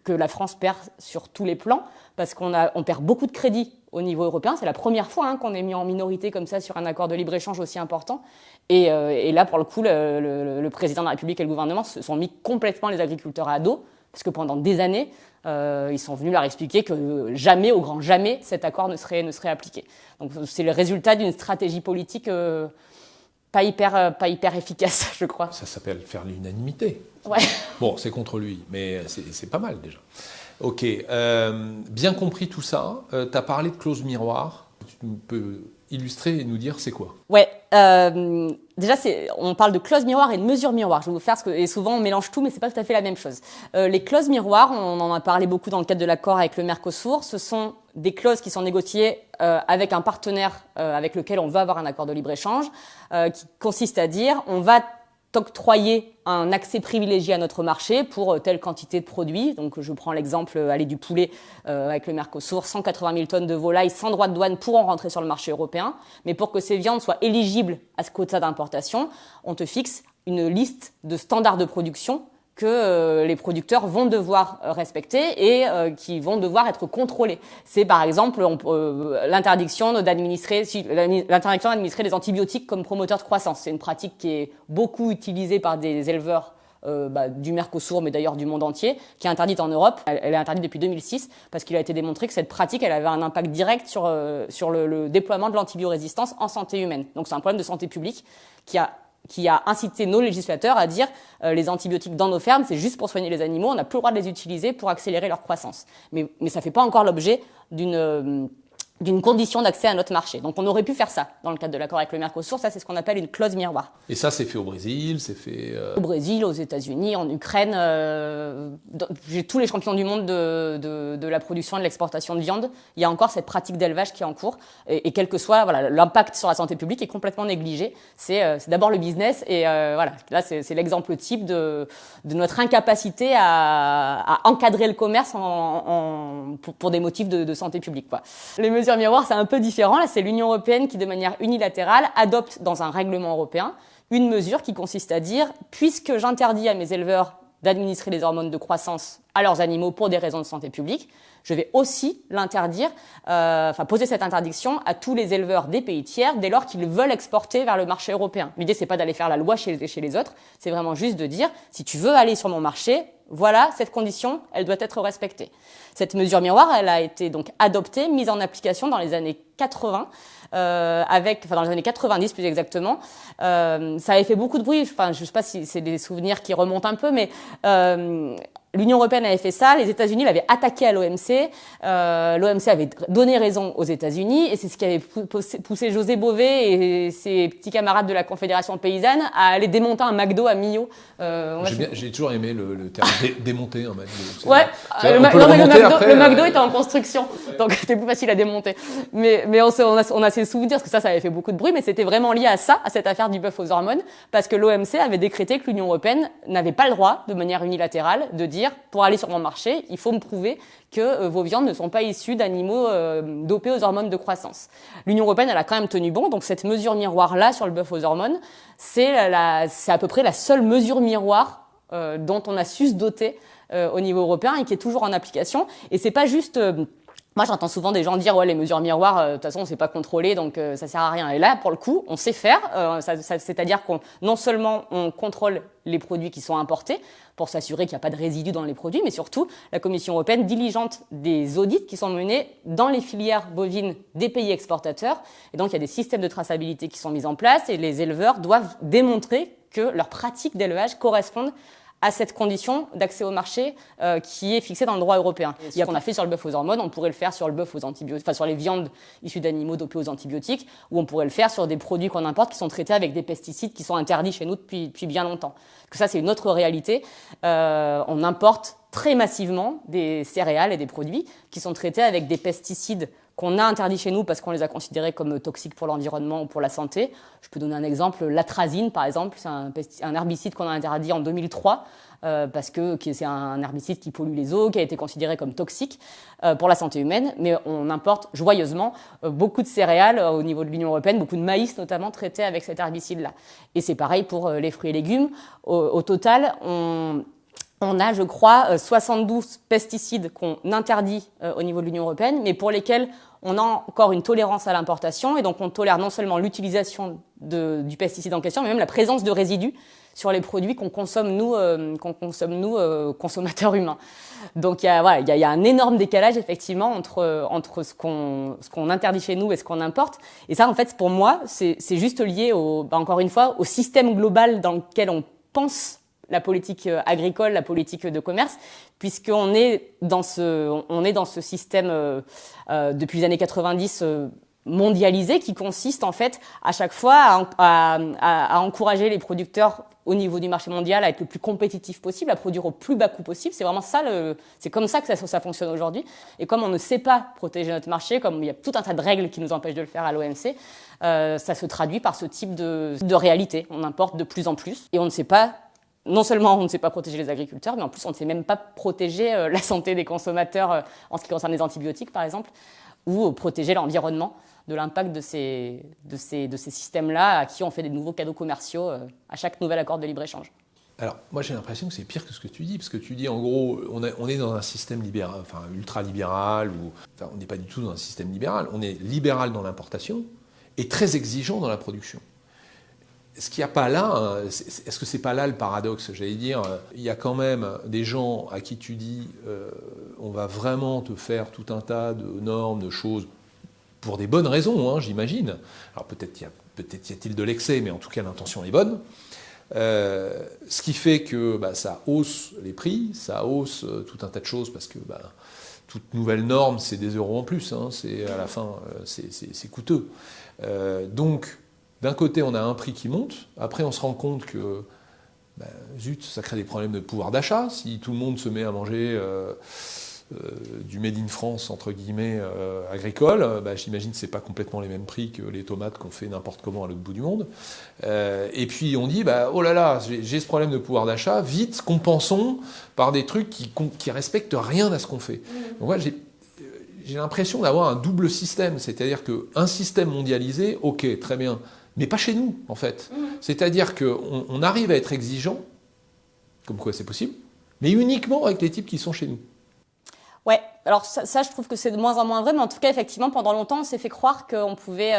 que la France perd sur tous les plans, parce qu'on perd beaucoup de crédit au niveau européen. C'est la première fois qu'on est mis en minorité comme ça sur un accord de libre-échange aussi important. Et là, pour le coup, le président de la République et le gouvernement se sont mis complètement les agriculteurs à dos, parce que pendant des années, ils sont venus leur expliquer que jamais, au grand jamais, cet accord ne serait appliqué. Donc c'est le résultat d'une stratégie politique pas hyper efficace, je crois. Ça s'appelle faire l'unanimité. Ouais. Bon, c'est contre lui, mais c'est pas mal déjà. Ok, bien compris tout ça, tu as parlé de clause miroir. Tu peux illustrer et nous dire c'est quoi ? Ouais, Déjà, on parle de clause miroir et de mesure miroir. Je vais vous faire et souvent on mélange tout, mais c'est pas tout à fait la même chose. Les clauses miroirs, on en a parlé beaucoup dans le cadre de l'accord avec le Mercosur. Ce sont des clauses qui sont négociées avec un partenaire avec lequel on veut avoir un accord de libre-échange, qui consiste à dire on va t'octroyer un accès privilégié à notre marché pour telle quantité de produits. Donc, je prends l'exemple du poulet avec le Mercosur, 180 000 tonnes de volailles sans droit de douane pourront rentrer sur le marché européen. Mais pour que ces viandes soient éligibles à ce quota d'importation, on te fixe une liste de standards de production que les producteurs vont devoir respecter et qui vont devoir être contrôlés. C'est par exemple l'interdiction d'administrer des antibiotiques comme promoteurs de croissance. C'est une pratique qui est beaucoup utilisée par des éleveurs du Mercosur, mais d'ailleurs du monde entier, qui est interdite en Europe. Elle est interdite depuis 2006 parce qu'il a été démontré que cette pratique, elle avait un impact direct sur le déploiement de l'antibiorésistance en santé humaine. Donc c'est un problème de santé publique qui a incité nos législateurs à dire les antibiotiques dans nos fermes, c'est juste pour soigner les animaux, on n'a plus le droit de les utiliser pour accélérer leur croissance. Mais ça fait pas encore l'objet d'une condition d'accès à notre marché. Donc on aurait pu faire ça dans le cadre de l'accord avec le Mercosur, ça c'est ce qu'on appelle une clause miroir. Et ça c'est fait au Brésil, c'est fait... Au Brésil, aux États-Unis, en Ukraine, j'ai tous les champions du monde de la production et de l'exportation de viande. Il y a encore cette pratique d'élevage qui est en cours et quel que soit l'impact sur la santé publique est complètement négligé. C'est d'abord le business et là c'est l'exemple type de notre incapacité à encadrer le commerce pour des motifs de santé publique, quoi. Les mesures miroirs, c'est un peu différent. Là, c'est l'Union européenne qui, de manière unilatérale, adopte dans un règlement européen une mesure qui consiste à dire, puisque j'interdis à mes éleveurs d'administrer les hormones de croissance à leurs animaux pour des raisons de santé publique, je vais aussi poser cette interdiction à tous les éleveurs des pays tiers dès lors qu'ils veulent exporter vers le marché européen. L'idée, c'est pas d'aller faire la loi chez les autres, c'est vraiment juste de dire, si tu veux aller sur mon marché, voilà, cette condition, elle doit être respectée. Cette mesure miroir, elle a été donc adoptée, mise en application dans les années 80, dans les années 90 plus exactement. Ça avait fait beaucoup de bruit, je sais pas si c'est des souvenirs qui remontent un peu, mais l'Union européenne avait fait ça, les États-Unis l'avaient attaqué à l'OMC, l'OMC avait donné raison aux États-Unis, et c'est ce qui avait poussé José Bové et ses petits camarades de la Confédération paysanne à aller démonter un McDo à Millau. J'ai toujours aimé le terme démonter un McDo. Ouais, le McDo était en construction, donc c'était plus facile à démonter. Mais on a ces souvenirs, parce que ça avait fait beaucoup de bruit, mais c'était vraiment lié à ça, à cette affaire du bœuf aux hormones, parce que l'OMC avait décrété que l'Union européenne n'avait pas le droit, de manière unilatérale, de dire pour aller sur mon marché, il faut me prouver que vos viandes ne sont pas issues d'animaux dopés aux hormones de croissance. L'Union européenne, elle a quand même tenu bon, donc cette mesure miroir-là sur le bœuf aux hormones, c'est à peu près la seule mesure miroir dont on a su se doter au niveau européen et qui est toujours en application. Et c'est pas juste... Moi, j'entends souvent des gens dire, ouais, les mesures miroirs, de toute façon, c'est pas contrôlé, donc ça sert à rien. Et là, pour le coup, on sait faire. C'est-à-dire qu'on non seulement on contrôle les produits qui sont importés pour s'assurer qu'il n'y a pas de résidus dans les produits, mais surtout, la Commission européenne diligente des audits qui sont menés dans les filières bovines des pays exportateurs. Et donc, il y a des systèmes de traçabilité qui sont mis en place et les éleveurs doivent démontrer que leurs pratiques d'élevage correspondent à cette condition d'accès au marché qui est fixée dans le droit européen. Il y a ce qu'on a fait sur le bœuf aux hormones, on pourrait le faire sur le bœuf aux antibiotiques, sur les viandes issues d'animaux dopés aux antibiotiques, ou on pourrait le faire sur des produits qu'on importe qui sont traités avec des pesticides qui sont interdits chez nous depuis bien longtemps. Parce que ça, c'est une autre réalité. On importe très massivement des céréales et des produits qui sont traités avec des pesticides qu'on a interdits chez nous parce qu'on les a considérés comme toxiques pour l'environnement ou pour la santé. Je peux donner un exemple, l'atrazine par exemple, c'est un herbicide qu'on a interdit en 2003 parce que c'est un herbicide qui pollue les eaux, qui a été considéré comme toxique pour la santé humaine, mais on importe joyeusement beaucoup de céréales au niveau de l'Union européenne, beaucoup de maïs notamment traités avec cet herbicide-là. Et c'est pareil pour les fruits et légumes. Au total, on a, je crois, 72 pesticides qu'on interdit au niveau de l'Union européenne, mais pour lesquels on a encore une tolérance à l'importation. Et donc, on tolère non seulement l'utilisation du pesticide en question, mais même la présence de résidus sur les produits qu'on consomme, nous, consommateurs humains. Donc, il y a un énorme décalage, effectivement, entre ce qu'on interdit chez nous et ce qu'on importe. Et ça, en fait, pour moi, c'est juste lié, encore une fois, au système global dans lequel on pense la politique agricole, la politique de commerce, puisqu'on est dans ce système depuis les années 90 mondialisé qui consiste en fait à chaque fois à encourager les producteurs au niveau du marché mondial à être le plus compétitif possible, à produire au plus bas coût possible. C'est vraiment ça, c'est comme ça que ça fonctionne aujourd'hui. Et comme on ne sait pas protéger notre marché, comme il y a tout un tas de règles qui nous empêchent de le faire à l'OMC, ça se traduit par ce type de réalité. On importe de plus en plus et on ne sait pas. Non seulement on ne sait pas protéger les agriculteurs, mais en plus on ne sait même pas protéger la santé des consommateurs en ce qui concerne les antibiotiques, par exemple, ou protéger l'environnement de l'impact de ces systèmes-là à qui on fait des nouveaux cadeaux commerciaux à chaque nouvel accord de libre-échange. Alors, moi j'ai l'impression que c'est pire que ce que tu dis, parce que tu dis en gros, on est dans un système libéral, enfin ultra-libéral, on n'est pas du tout dans un système libéral, on est libéral dans l'importation et très exigeant dans la production. Ce qu'il n'y a pas là, est-ce que c'est pas là le paradoxe? J'allais dire, il y a quand même des gens à qui tu dis on va vraiment te faire tout un tas de normes, de choses, pour des bonnes raisons, hein, j'imagine. Alors peut-être y a-t-il de l'excès, mais en tout cas l'intention est bonne. Ce qui fait que ça hausse les prix, ça hausse tout un tas de choses, parce que toute nouvelle norme, c'est des euros en plus, hein, c'est, à la fin, c'est coûteux. Donc, d'un côté, on a un prix qui monte, après on se rend compte que, zut, ça crée des problèmes de pouvoir d'achat. Si tout le monde se met à manger du made in France, entre guillemets, agricole, j'imagine que ce n'est pas complètement les mêmes prix que les tomates qu'on fait n'importe comment à l'autre bout du monde. Et puis on dit, oh là là, j'ai ce problème de pouvoir d'achat, vite, compensons par des trucs qui respectent rien à ce qu'on fait. Donc moi, j'ai l'impression d'avoir un double système, c'est-à-dire qu'un système mondialisé, ok, très bien, mais pas chez nous, en fait. C'est-à-dire qu'on arrive à être exigeant, comme quoi c'est possible, mais uniquement avec les types qui sont chez nous. Ouais, alors ça, je trouve que c'est de moins en moins vrai, mais en tout cas, effectivement, pendant longtemps, on s'est fait croire qu'on pouvait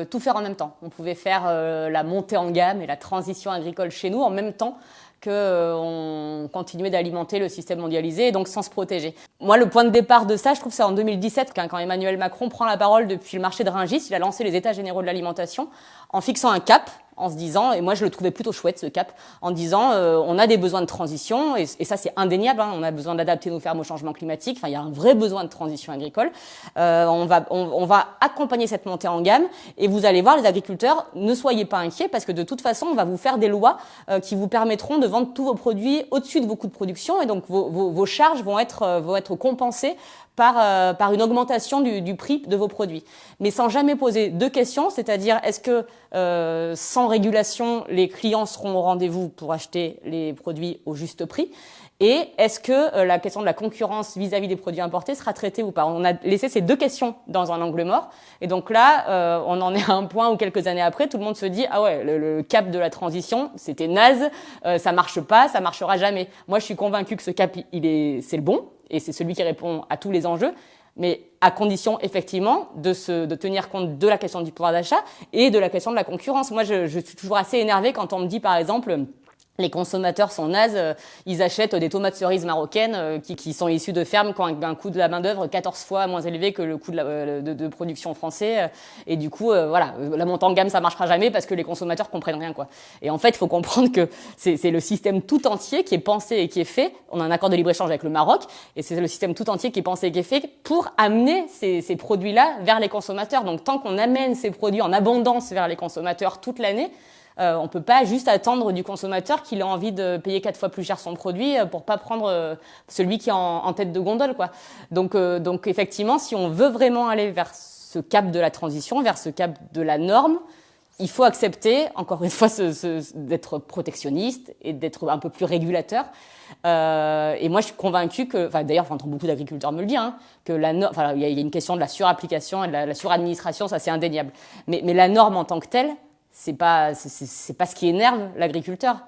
tout faire en même temps. On pouvait faire la montée en gamme et la transition agricole chez nous en même temps qu'on continuait d'alimenter le système mondialisé et donc sans se protéger. Moi, le point de départ de ça, je trouve que c'est en 2017, quand Emmanuel Macron prend la parole depuis le marché de Rungis, il a lancé les États généraux de l'alimentation en fixant un cap, en se disant, et moi je le trouvais plutôt chouette ce cap, en disant on a des besoins de transition, et ça c'est indéniable, hein, on a besoin d'adapter nos fermes au changement climatique, enfin il y a un vrai besoin de transition agricole, on va accompagner cette montée en gamme, et vous allez voir les agriculteurs, ne soyez pas inquiets, parce que de toute façon on va vous faire des lois qui vous permettront de vendre tous vos produits au-dessus de vos coûts de production, et donc vos charges vont être compensées par une augmentation du prix de vos produits. Mais sans jamais poser deux questions, c'est-à-dire est-ce que sans régulation, les clients seront au rendez-vous pour acheter les produits au juste prix? Et est-ce que la question de la concurrence vis-à-vis des produits importés sera traitée ou pas? On a laissé ces deux questions dans un angle mort. Et donc là, on en est à un point où quelques années après, tout le monde se dit « Ah ouais, le cap de la transition, c'était naze, ça marche pas, ça marchera jamais. » Moi, je suis convaincue que ce cap, c'est le bon. Et c'est celui qui répond à tous les enjeux, mais à condition effectivement de tenir compte de la question du pouvoir d'achat et de la question de la concurrence. Moi, je suis toujours assez énervée quand on me dit, par exemple, les consommateurs sont nazes, ils achètent des tomates cerises marocaines qui sont issues de fermes qui ont un coût de la main-d'œuvre 14 fois moins élevé que le coût de production français. Et du coup, voilà, la montée en gamme, ça marchera jamais parce que les consommateurs comprennent rien, quoi. Et en fait, il faut comprendre que c'est le système tout entier qui est pensé et qui est fait. On a un accord de libre-échange avec le Maroc, et c'est le système tout entier qui est pensé et qui est fait pour amener ces produits-là vers les consommateurs. Donc, tant qu'on amène ces produits en abondance vers les consommateurs toute l'année, on peut pas juste attendre du consommateur qu'il a envie de payer 4 fois plus cher son produit pour pas prendre celui qui est en tête de gondole, quoi. Donc effectivement, si on veut vraiment aller vers ce cap de la transition, vers ce cap de la norme, il faut accepter, encore une fois, d'être protectionniste et d'être un peu plus régulateur. Et moi, je suis convaincue que, d'ailleurs, j'entends beaucoup d'agriculteurs me le dire, hein, que il y a une question de la surapplication et de la suradministration, ça c'est indéniable. Mais la norme en tant que telle, c'est pas ce qui énerve l'agriculteur.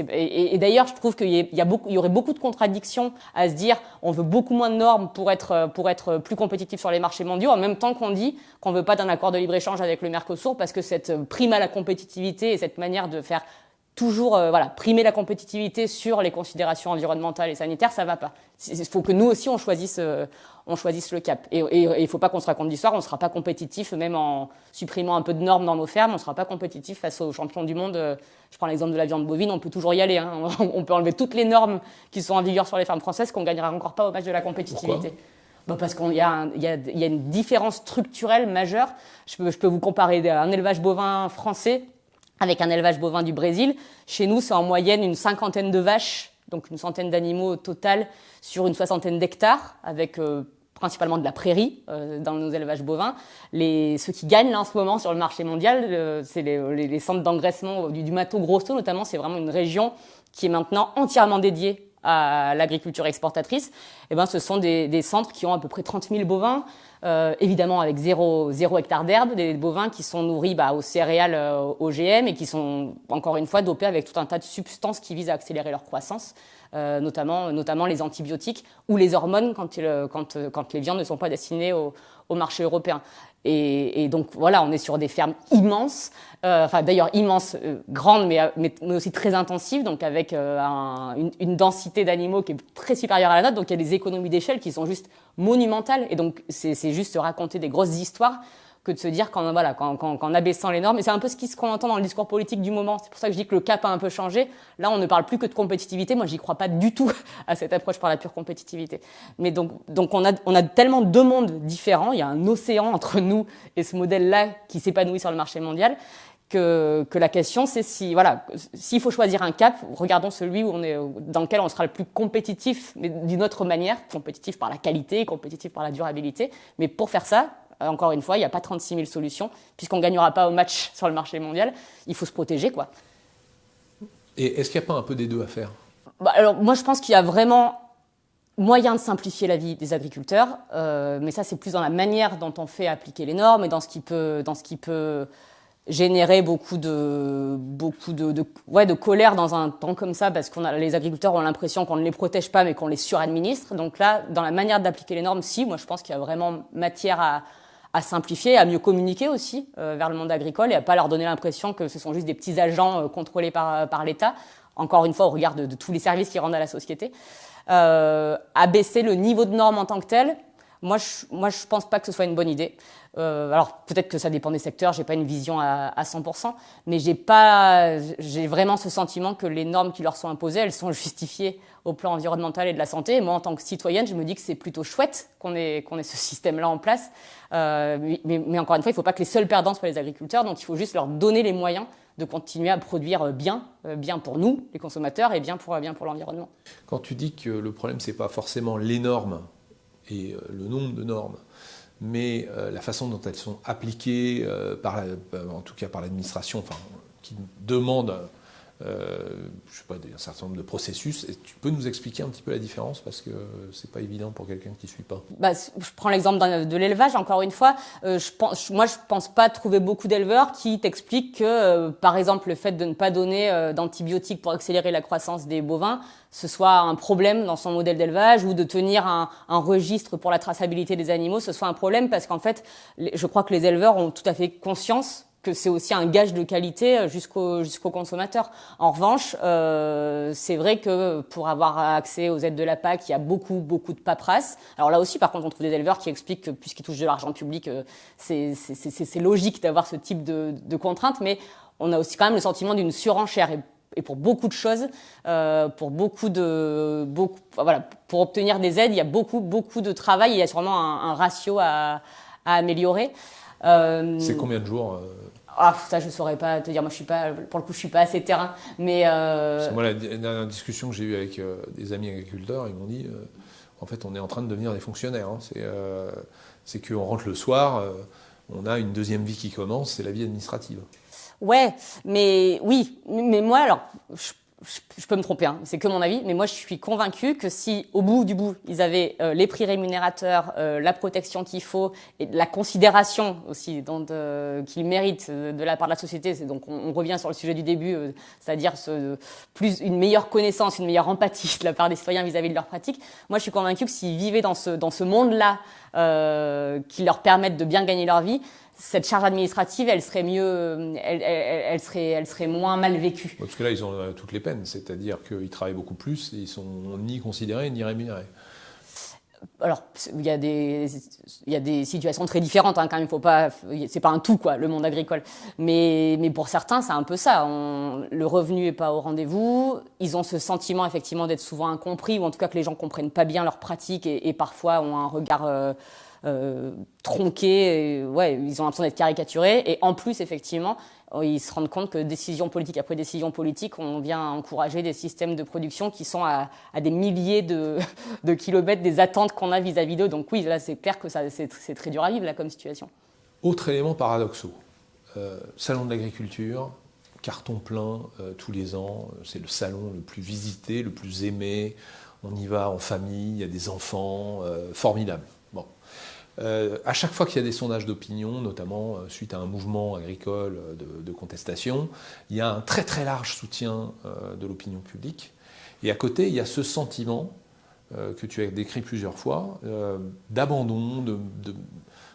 Et d'ailleurs, je trouve qu'il y aurait beaucoup de contradictions à se dire on veut beaucoup moins de normes pour être plus compétitif sur les marchés mondiaux, en même temps qu'on dit qu'on veut pas d'un accord de libre-échange avec le Mercosur parce que cette prime à la compétitivité et cette manière de faire toujours primer la compétitivité sur les considérations environnementales et sanitaires, ça va pas. Il faut que nous aussi on choisisse le cap. Et il faut pas qu'on se raconte d'histoire, on sera pas compétitif même en supprimant un peu de normes dans nos fermes, on sera pas compétitif face aux champions du monde. Je prends l'exemple de la viande bovine, on peut toujours y aller, hein. On peut enlever toutes les normes qui sont en vigueur sur les fermes françaises qu'on gagnera encore pas au match de la compétitivité. Parce qu'il y a une différence structurelle majeure. Je peux vous comparer un élevage bovin français avec un élevage bovin du Brésil. Chez nous, c'est en moyenne une 50aine de vaches, donc une centaine d'animaux au total sur une 60aine d'hectares, avec principalement de la prairie dans nos élevages bovins. Ceux qui gagnent là, en ce moment sur le marché mondial, c'est les centres d'engraissement du Mato Grosso notamment. C'est vraiment une région qui est maintenant entièrement dédiée à l'agriculture exportatrice. Ce sont des centres qui ont à peu près 30 000 bovins, évidemment avec zéro hectare d'herbe, des bovins qui sont nourris aux céréales OGM et qui sont encore une fois dopés avec tout un tas de substances qui visent à accélérer leur croissance, notamment les antibiotiques ou les hormones quand les viandes ne sont pas destinées au marché européen. Et donc voilà, on est sur des fermes immenses, d'ailleurs immenses, grandes, mais aussi très intensives, donc avec une densité d'animaux qui est très supérieure à la nôtre. Donc il y a des économies d'échelle qui sont juste monumentales. Et donc c'est juste raconter des grosses histoires que de se dire qu'en abaissant les normes, et c'est un peu ce qu'on entend dans le discours politique du moment. C'est pour ça que je dis que le cap a un peu changé. Là, on ne parle plus que de compétitivité. Moi, j'y crois pas du tout à cette approche par la pure compétitivité. Mais donc on a tellement deux mondes différents. Il y a un océan entre nous et ce modèle-là qui s'épanouit sur le marché mondial. Que la question, c'est s'il faut choisir un cap, regardons celui dans lequel on sera le plus compétitif, mais d'une autre manière, compétitif par la qualité, compétitif par la durabilité. Mais pour faire ça, encore une fois, il n'y a pas 36 000 solutions, puisqu'on ne gagnera pas au match sur le marché mondial. Il faut se protéger, quoi. Et est-ce qu'il n'y a pas un peu des deux à faire ? Alors, moi, je pense qu'il y a vraiment moyen de simplifier la vie des agriculteurs, mais ça, c'est plus dans la manière dont on fait appliquer les normes et dans ce qui peut générer beaucoup de colère dans un temps comme ça, parce les agriculteurs ont l'impression qu'on ne les protège pas, mais qu'on les suradministre. Donc là, dans la manière d'appliquer les normes, moi, je pense qu'il y a vraiment matière à simplifier, à mieux communiquer aussi vers le monde agricole et à pas leur donner l'impression que ce sont juste des petits agents contrôlés par l'État. Encore une fois, au regard de tous les services qu'ils rendent à la société. Abaisser le niveau de normes en tant que tel, moi, je pense pas que ce soit une bonne idée. Alors, peut-être que ça dépend des secteurs, j'ai pas une vision à 100%, mais j'ai vraiment ce sentiment que les normes qui leur sont imposées, elles sont justifiées au plan environnemental et de la santé. Et moi, en tant que citoyenne, je me dis que c'est plutôt chouette qu'on ait ce système-là en place. Mais encore une fois, il faut pas que les seuls perdants soient les agriculteurs, donc il faut juste leur donner les moyens de continuer à produire bien pour nous, les consommateurs, et bien pour l'environnement. Quand tu dis que le problème, c'est pas forcément les normes et le nombre de normes, mais la façon dont elles sont appliquées, en tout cas par l'administration, qui demande un certain nombre de processus. Et tu peux nous expliquer un petit peu la différence, parce que c'est pas évident pour quelqu'un qui ne suit pas. Je prends l'exemple de l'élevage, encore une fois. Je pense pas trouver beaucoup d'éleveurs qui t'expliquent que, par exemple, le fait de ne pas donner d'antibiotiques pour accélérer la croissance des bovins, ce soit un problème dans son modèle d'élevage, ou de tenir un registre pour la traçabilité des animaux, ce soit un problème, parce qu'en fait, je crois que les éleveurs ont tout à fait conscience que c'est aussi un gage de qualité jusqu'au consommateur. En revanche, c'est vrai que pour avoir accès aux aides de la PAC, il y a beaucoup de paperasse. Alors là aussi, par contre, on trouve des éleveurs qui expliquent que puisqu'ils touchent de l'argent public, c'est logique d'avoir ce type de contraintes, mais on a aussi quand même le sentiment d'une surenchère. Et pour beaucoup de choses, pour obtenir des aides, il y a beaucoup de travail. Il y a sûrement un ratio à améliorer. C'est combien de jours Ça, je saurais pas te dire. Moi, je suis pas assez terrain. Mais moi, la dernière discussion que j'ai eue avec des amis agriculteurs, ils m'ont dit, en fait, on est en train de devenir des fonctionnaires. C'est qu'on rentre le soir, on a une deuxième vie qui commence, c'est la vie administrative. Ouais, mais moi, alors, je peux me tromper, c'est que mon avis, mais moi je suis convaincue que si au bout du bout ils avaient les prix rémunérateurs, la protection qu'il faut et la considération aussi qu'ils méritent de la part de la société, donc on revient sur le sujet du début, c'est-à-dire plus une meilleure connaissance, une meilleure empathie de la part des citoyens vis-à-vis de leurs pratiques. Moi je suis convaincue que s'ils vivaient dans ce monde-là qui leur permettent de bien gagner leur vie, cette charge administrative, elle serait moins mal vécue. Parce que là, ils ont toutes les peines, c'est-à-dire qu'ils travaillent beaucoup plus et ils sont ni considérés ni rémunérés. Alors, il y a des situations très différentes, hein, quand même. C'est pas un tout, quoi, le monde agricole. Mais pour certains, c'est un peu ça. Le revenu est pas au rendez-vous. Ils ont ce sentiment, effectivement, d'être souvent incompris, ou en tout cas que les gens comprennent pas bien leurs pratiques et parfois ont un regard tronqué. Ouais, ils ont l'impression d'être caricaturés. Et en plus, effectivement, ils se rendent compte que décision politique après décision politique, on vient encourager des systèmes de production qui sont à des milliers de kilomètres des attentes qu'on a vis-à-vis d'eux. Donc oui, là, c'est clair que c'est très dur à vivre, là, comme situation. Autre élément paradoxal, salon de l'agriculture, carton plein tous les ans, c'est le salon le plus visité, le plus aimé, on y va en famille, il y a des enfants, formidable. Bon. À chaque fois qu'il y a des sondages d'opinion, notamment suite à un mouvement agricole de contestation, il y a un très très large soutien de l'opinion publique. Et à côté, il y a ce sentiment que tu as décrit plusieurs fois, d'abandon,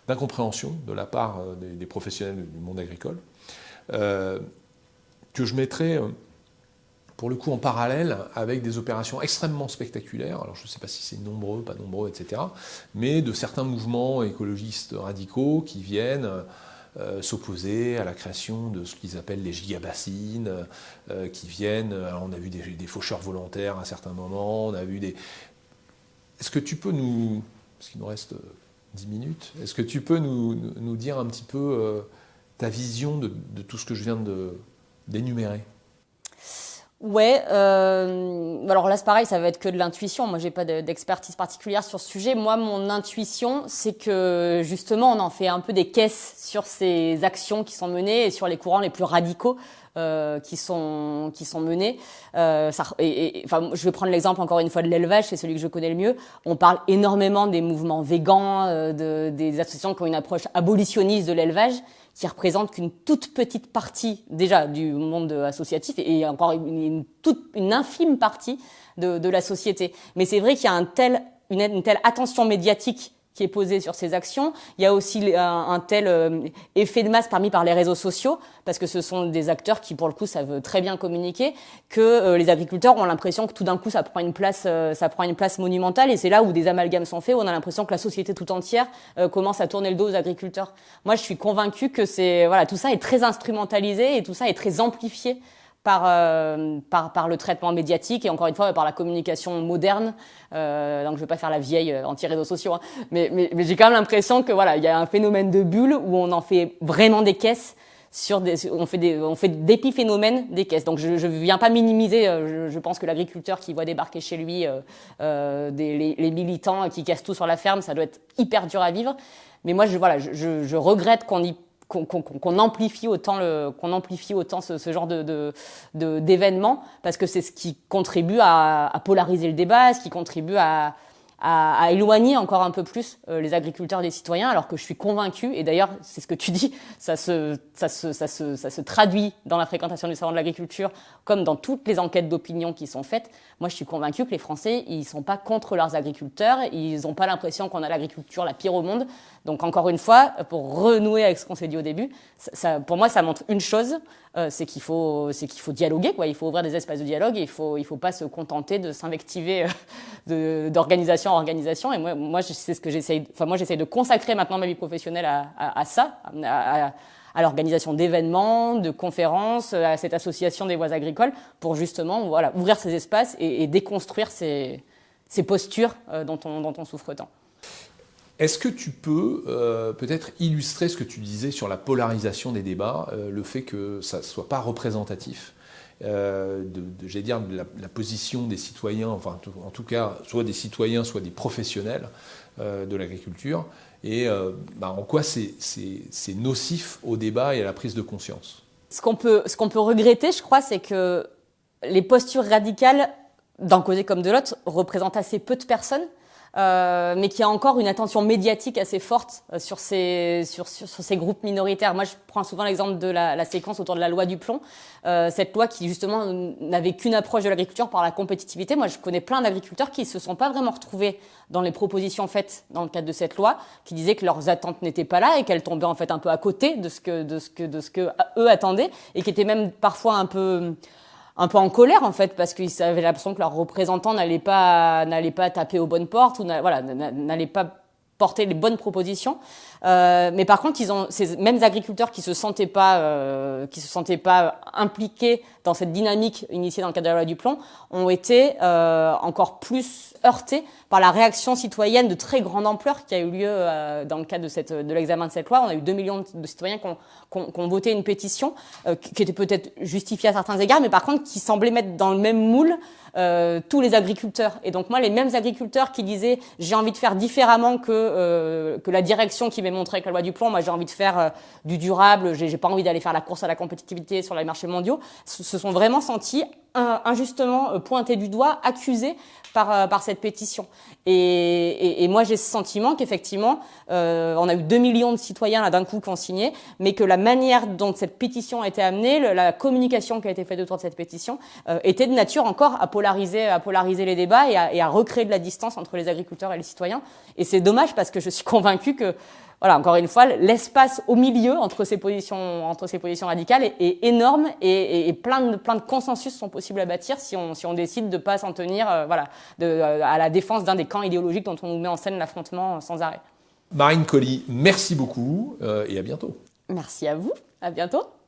d'incompréhension de la part des professionnels du monde agricole, que je mettrais pour le coup en parallèle avec des opérations extrêmement spectaculaires, alors je ne sais pas si c'est nombreux, pas nombreux, etc., mais de certains mouvements écologistes radicaux qui viennent s'opposer à la création de ce qu'ils appellent les gigabassines, qui viennent, alors on a vu des faucheurs volontaires à certains moments, on a vu des... Est-ce que tu peux nous, parce qu'il nous reste 10 minutes, est-ce que tu peux nous dire un petit peu ta vision de tout ce que je viens d'énumérer ? Ouais, alors là c'est pareil, ça va être que de l'intuition. Moi j'ai pas d'expertise particulière sur ce sujet. Moi mon intuition c'est que justement on en fait un peu des caisses sur ces actions qui sont menées et sur les courants les plus radicaux qui sont menés. Enfin, je vais prendre l'exemple encore une fois de l'élevage, c'est celui que je connais le mieux. On parle énormément des mouvements végans, des associations qui ont une approche abolitionniste de l'élevage, qui représente qu'une toute petite partie déjà du monde associatif et encore une infime partie de la société. Mais c'est vrai qu'il y a une telle attention médiatique qui est posée sur ces actions. Il y a aussi un tel effet de masse par les réseaux sociaux, parce que ce sont des acteurs qui, pour le coup, savent très bien communiquer, que les agriculteurs ont l'impression que tout d'un coup, ça prend une place monumentale, et c'est là où des amalgames sont faits, où on a l'impression que la société tout entière commence à tourner le dos aux agriculteurs. Moi, je suis convaincue que tout ça est très instrumentalisé et tout ça est très amplifié par le traitement médiatique et encore une fois par la communication moderne. Donc je vais pas faire la vieille anti-réseaux sociaux, hein, mais j'ai quand même l'impression que voilà, il y a un phénomène de bulle où on en fait vraiment des caisses on fait d'épiphénomènes des caisses. Donc je viens pas minimiser. Je pense que l'agriculteur qui voit débarquer chez lui les militants qui cassent tout sur la ferme, ça doit être hyper dur à vivre. Mais moi je regrette qu'on amplifie autant ce genre d'événements, parce que c'est ce qui contribue à polariser le débat, ce qui contribue à éloigner encore un peu plus les agriculteurs des citoyens, alors que je suis convaincue, et d'ailleurs c'est ce que tu dis, ça se traduit dans la fréquentation du salon de l'agriculture comme dans toutes les enquêtes d'opinion qui sont faites. Moi je suis convaincue que les Français ils sont pas contre leurs agriculteurs, ils ont pas l'impression qu'on a l'agriculture la pire au monde. Donc encore une fois, pour renouer avec ce qu'on s'est dit au début, pour moi ça montre une chose, c'est qu'il faut dialoguer, quoi. Il faut ouvrir des espaces de dialogue et il faut pas se contenter de s'invectiver d'organisation en organisation. Et moi c'est ce que j'essaye de consacrer maintenant ma vie professionnelle à ça, à l'organisation d'événements, de conférences, à cette association des voix agricoles, pour justement ouvrir ces espaces et déconstruire ces postures dont on souffre tant. Est-ce que tu peux peut-être illustrer ce que tu disais sur la polarisation des débats, le fait que ça ne soit pas représentatif j'allais dire, de la position des citoyens, enfin en tout cas soit des citoyens, soit des professionnels de l'agriculture, et en quoi c'est nocif au débat et à la prise de conscience? Ce qu'on peut regretter, je crois, c'est que les postures radicales, d'un côté comme de l'autre, représentent assez peu de personnes. Mais qu'il y a encore une attention médiatique assez forte sur ces groupes minoritaires. Moi, je prends souvent l'exemple de la séquence autour de la loi du plomb, cette loi qui justement n'avait qu'une approche de l'agriculture par la compétitivité. Moi, je connais plein d'agriculteurs qui se sont pas vraiment retrouvés dans les propositions faites dans le cadre de cette loi, qui disaient que leurs attentes n'étaient pas là et qu'elles tombaient en fait un peu à côté de ce que eux attendaient, et qui étaient même parfois un peu un peu en colère en fait, parce qu'ils avaient l'impression que leurs représentants n'allaient pas taper aux bonnes portes ou n'allaient pas porter les bonnes propositions. Mais par contre, ces mêmes agriculteurs qui se sentaient pas impliqués dans cette dynamique initiée dans le cadre de la loi du plomb ont été encore plus heurtés par la réaction citoyenne de très grande ampleur qui a eu lieu dans le cadre de l'examen de cette loi. On a eu 2 millions de citoyens qui ont voté une pétition qui était peut-être justifiée à certains égards, mais par contre qui semblait mettre dans le même moule tous les agriculteurs. Et donc moi, les mêmes agriculteurs qui disaient j'ai envie de faire différemment que la direction qui m'est montrée avec la loi du plomb, moi j'ai envie de faire du durable, j'ai pas envie d'aller faire la course à la compétitivité sur les marchés mondiaux, se sont vraiment sentis injustement pointés du doigt, accusés par cette pétition. Et moi j'ai ce sentiment qu'effectivement on a eu 2 millions de citoyens là d'un coup qui ont signé, mais que la manière dont cette pétition a été amenée, la communication qui a été faite autour de cette pétition était de nature encore à polariser les débats et à recréer de la distance entre les agriculteurs et les citoyens. Et c'est dommage parce que je suis convaincue que voilà, encore une fois, l'espace au milieu entre ces positions radicales est énorme et plein de consensus sont possibles à bâtir si on décide de pas s'en tenir, à la défense d'un des camps idéologiques dont on nous met en scène l'affrontement sans arrêt. Marine Colli, merci beaucoup et à bientôt. Merci à vous, à bientôt.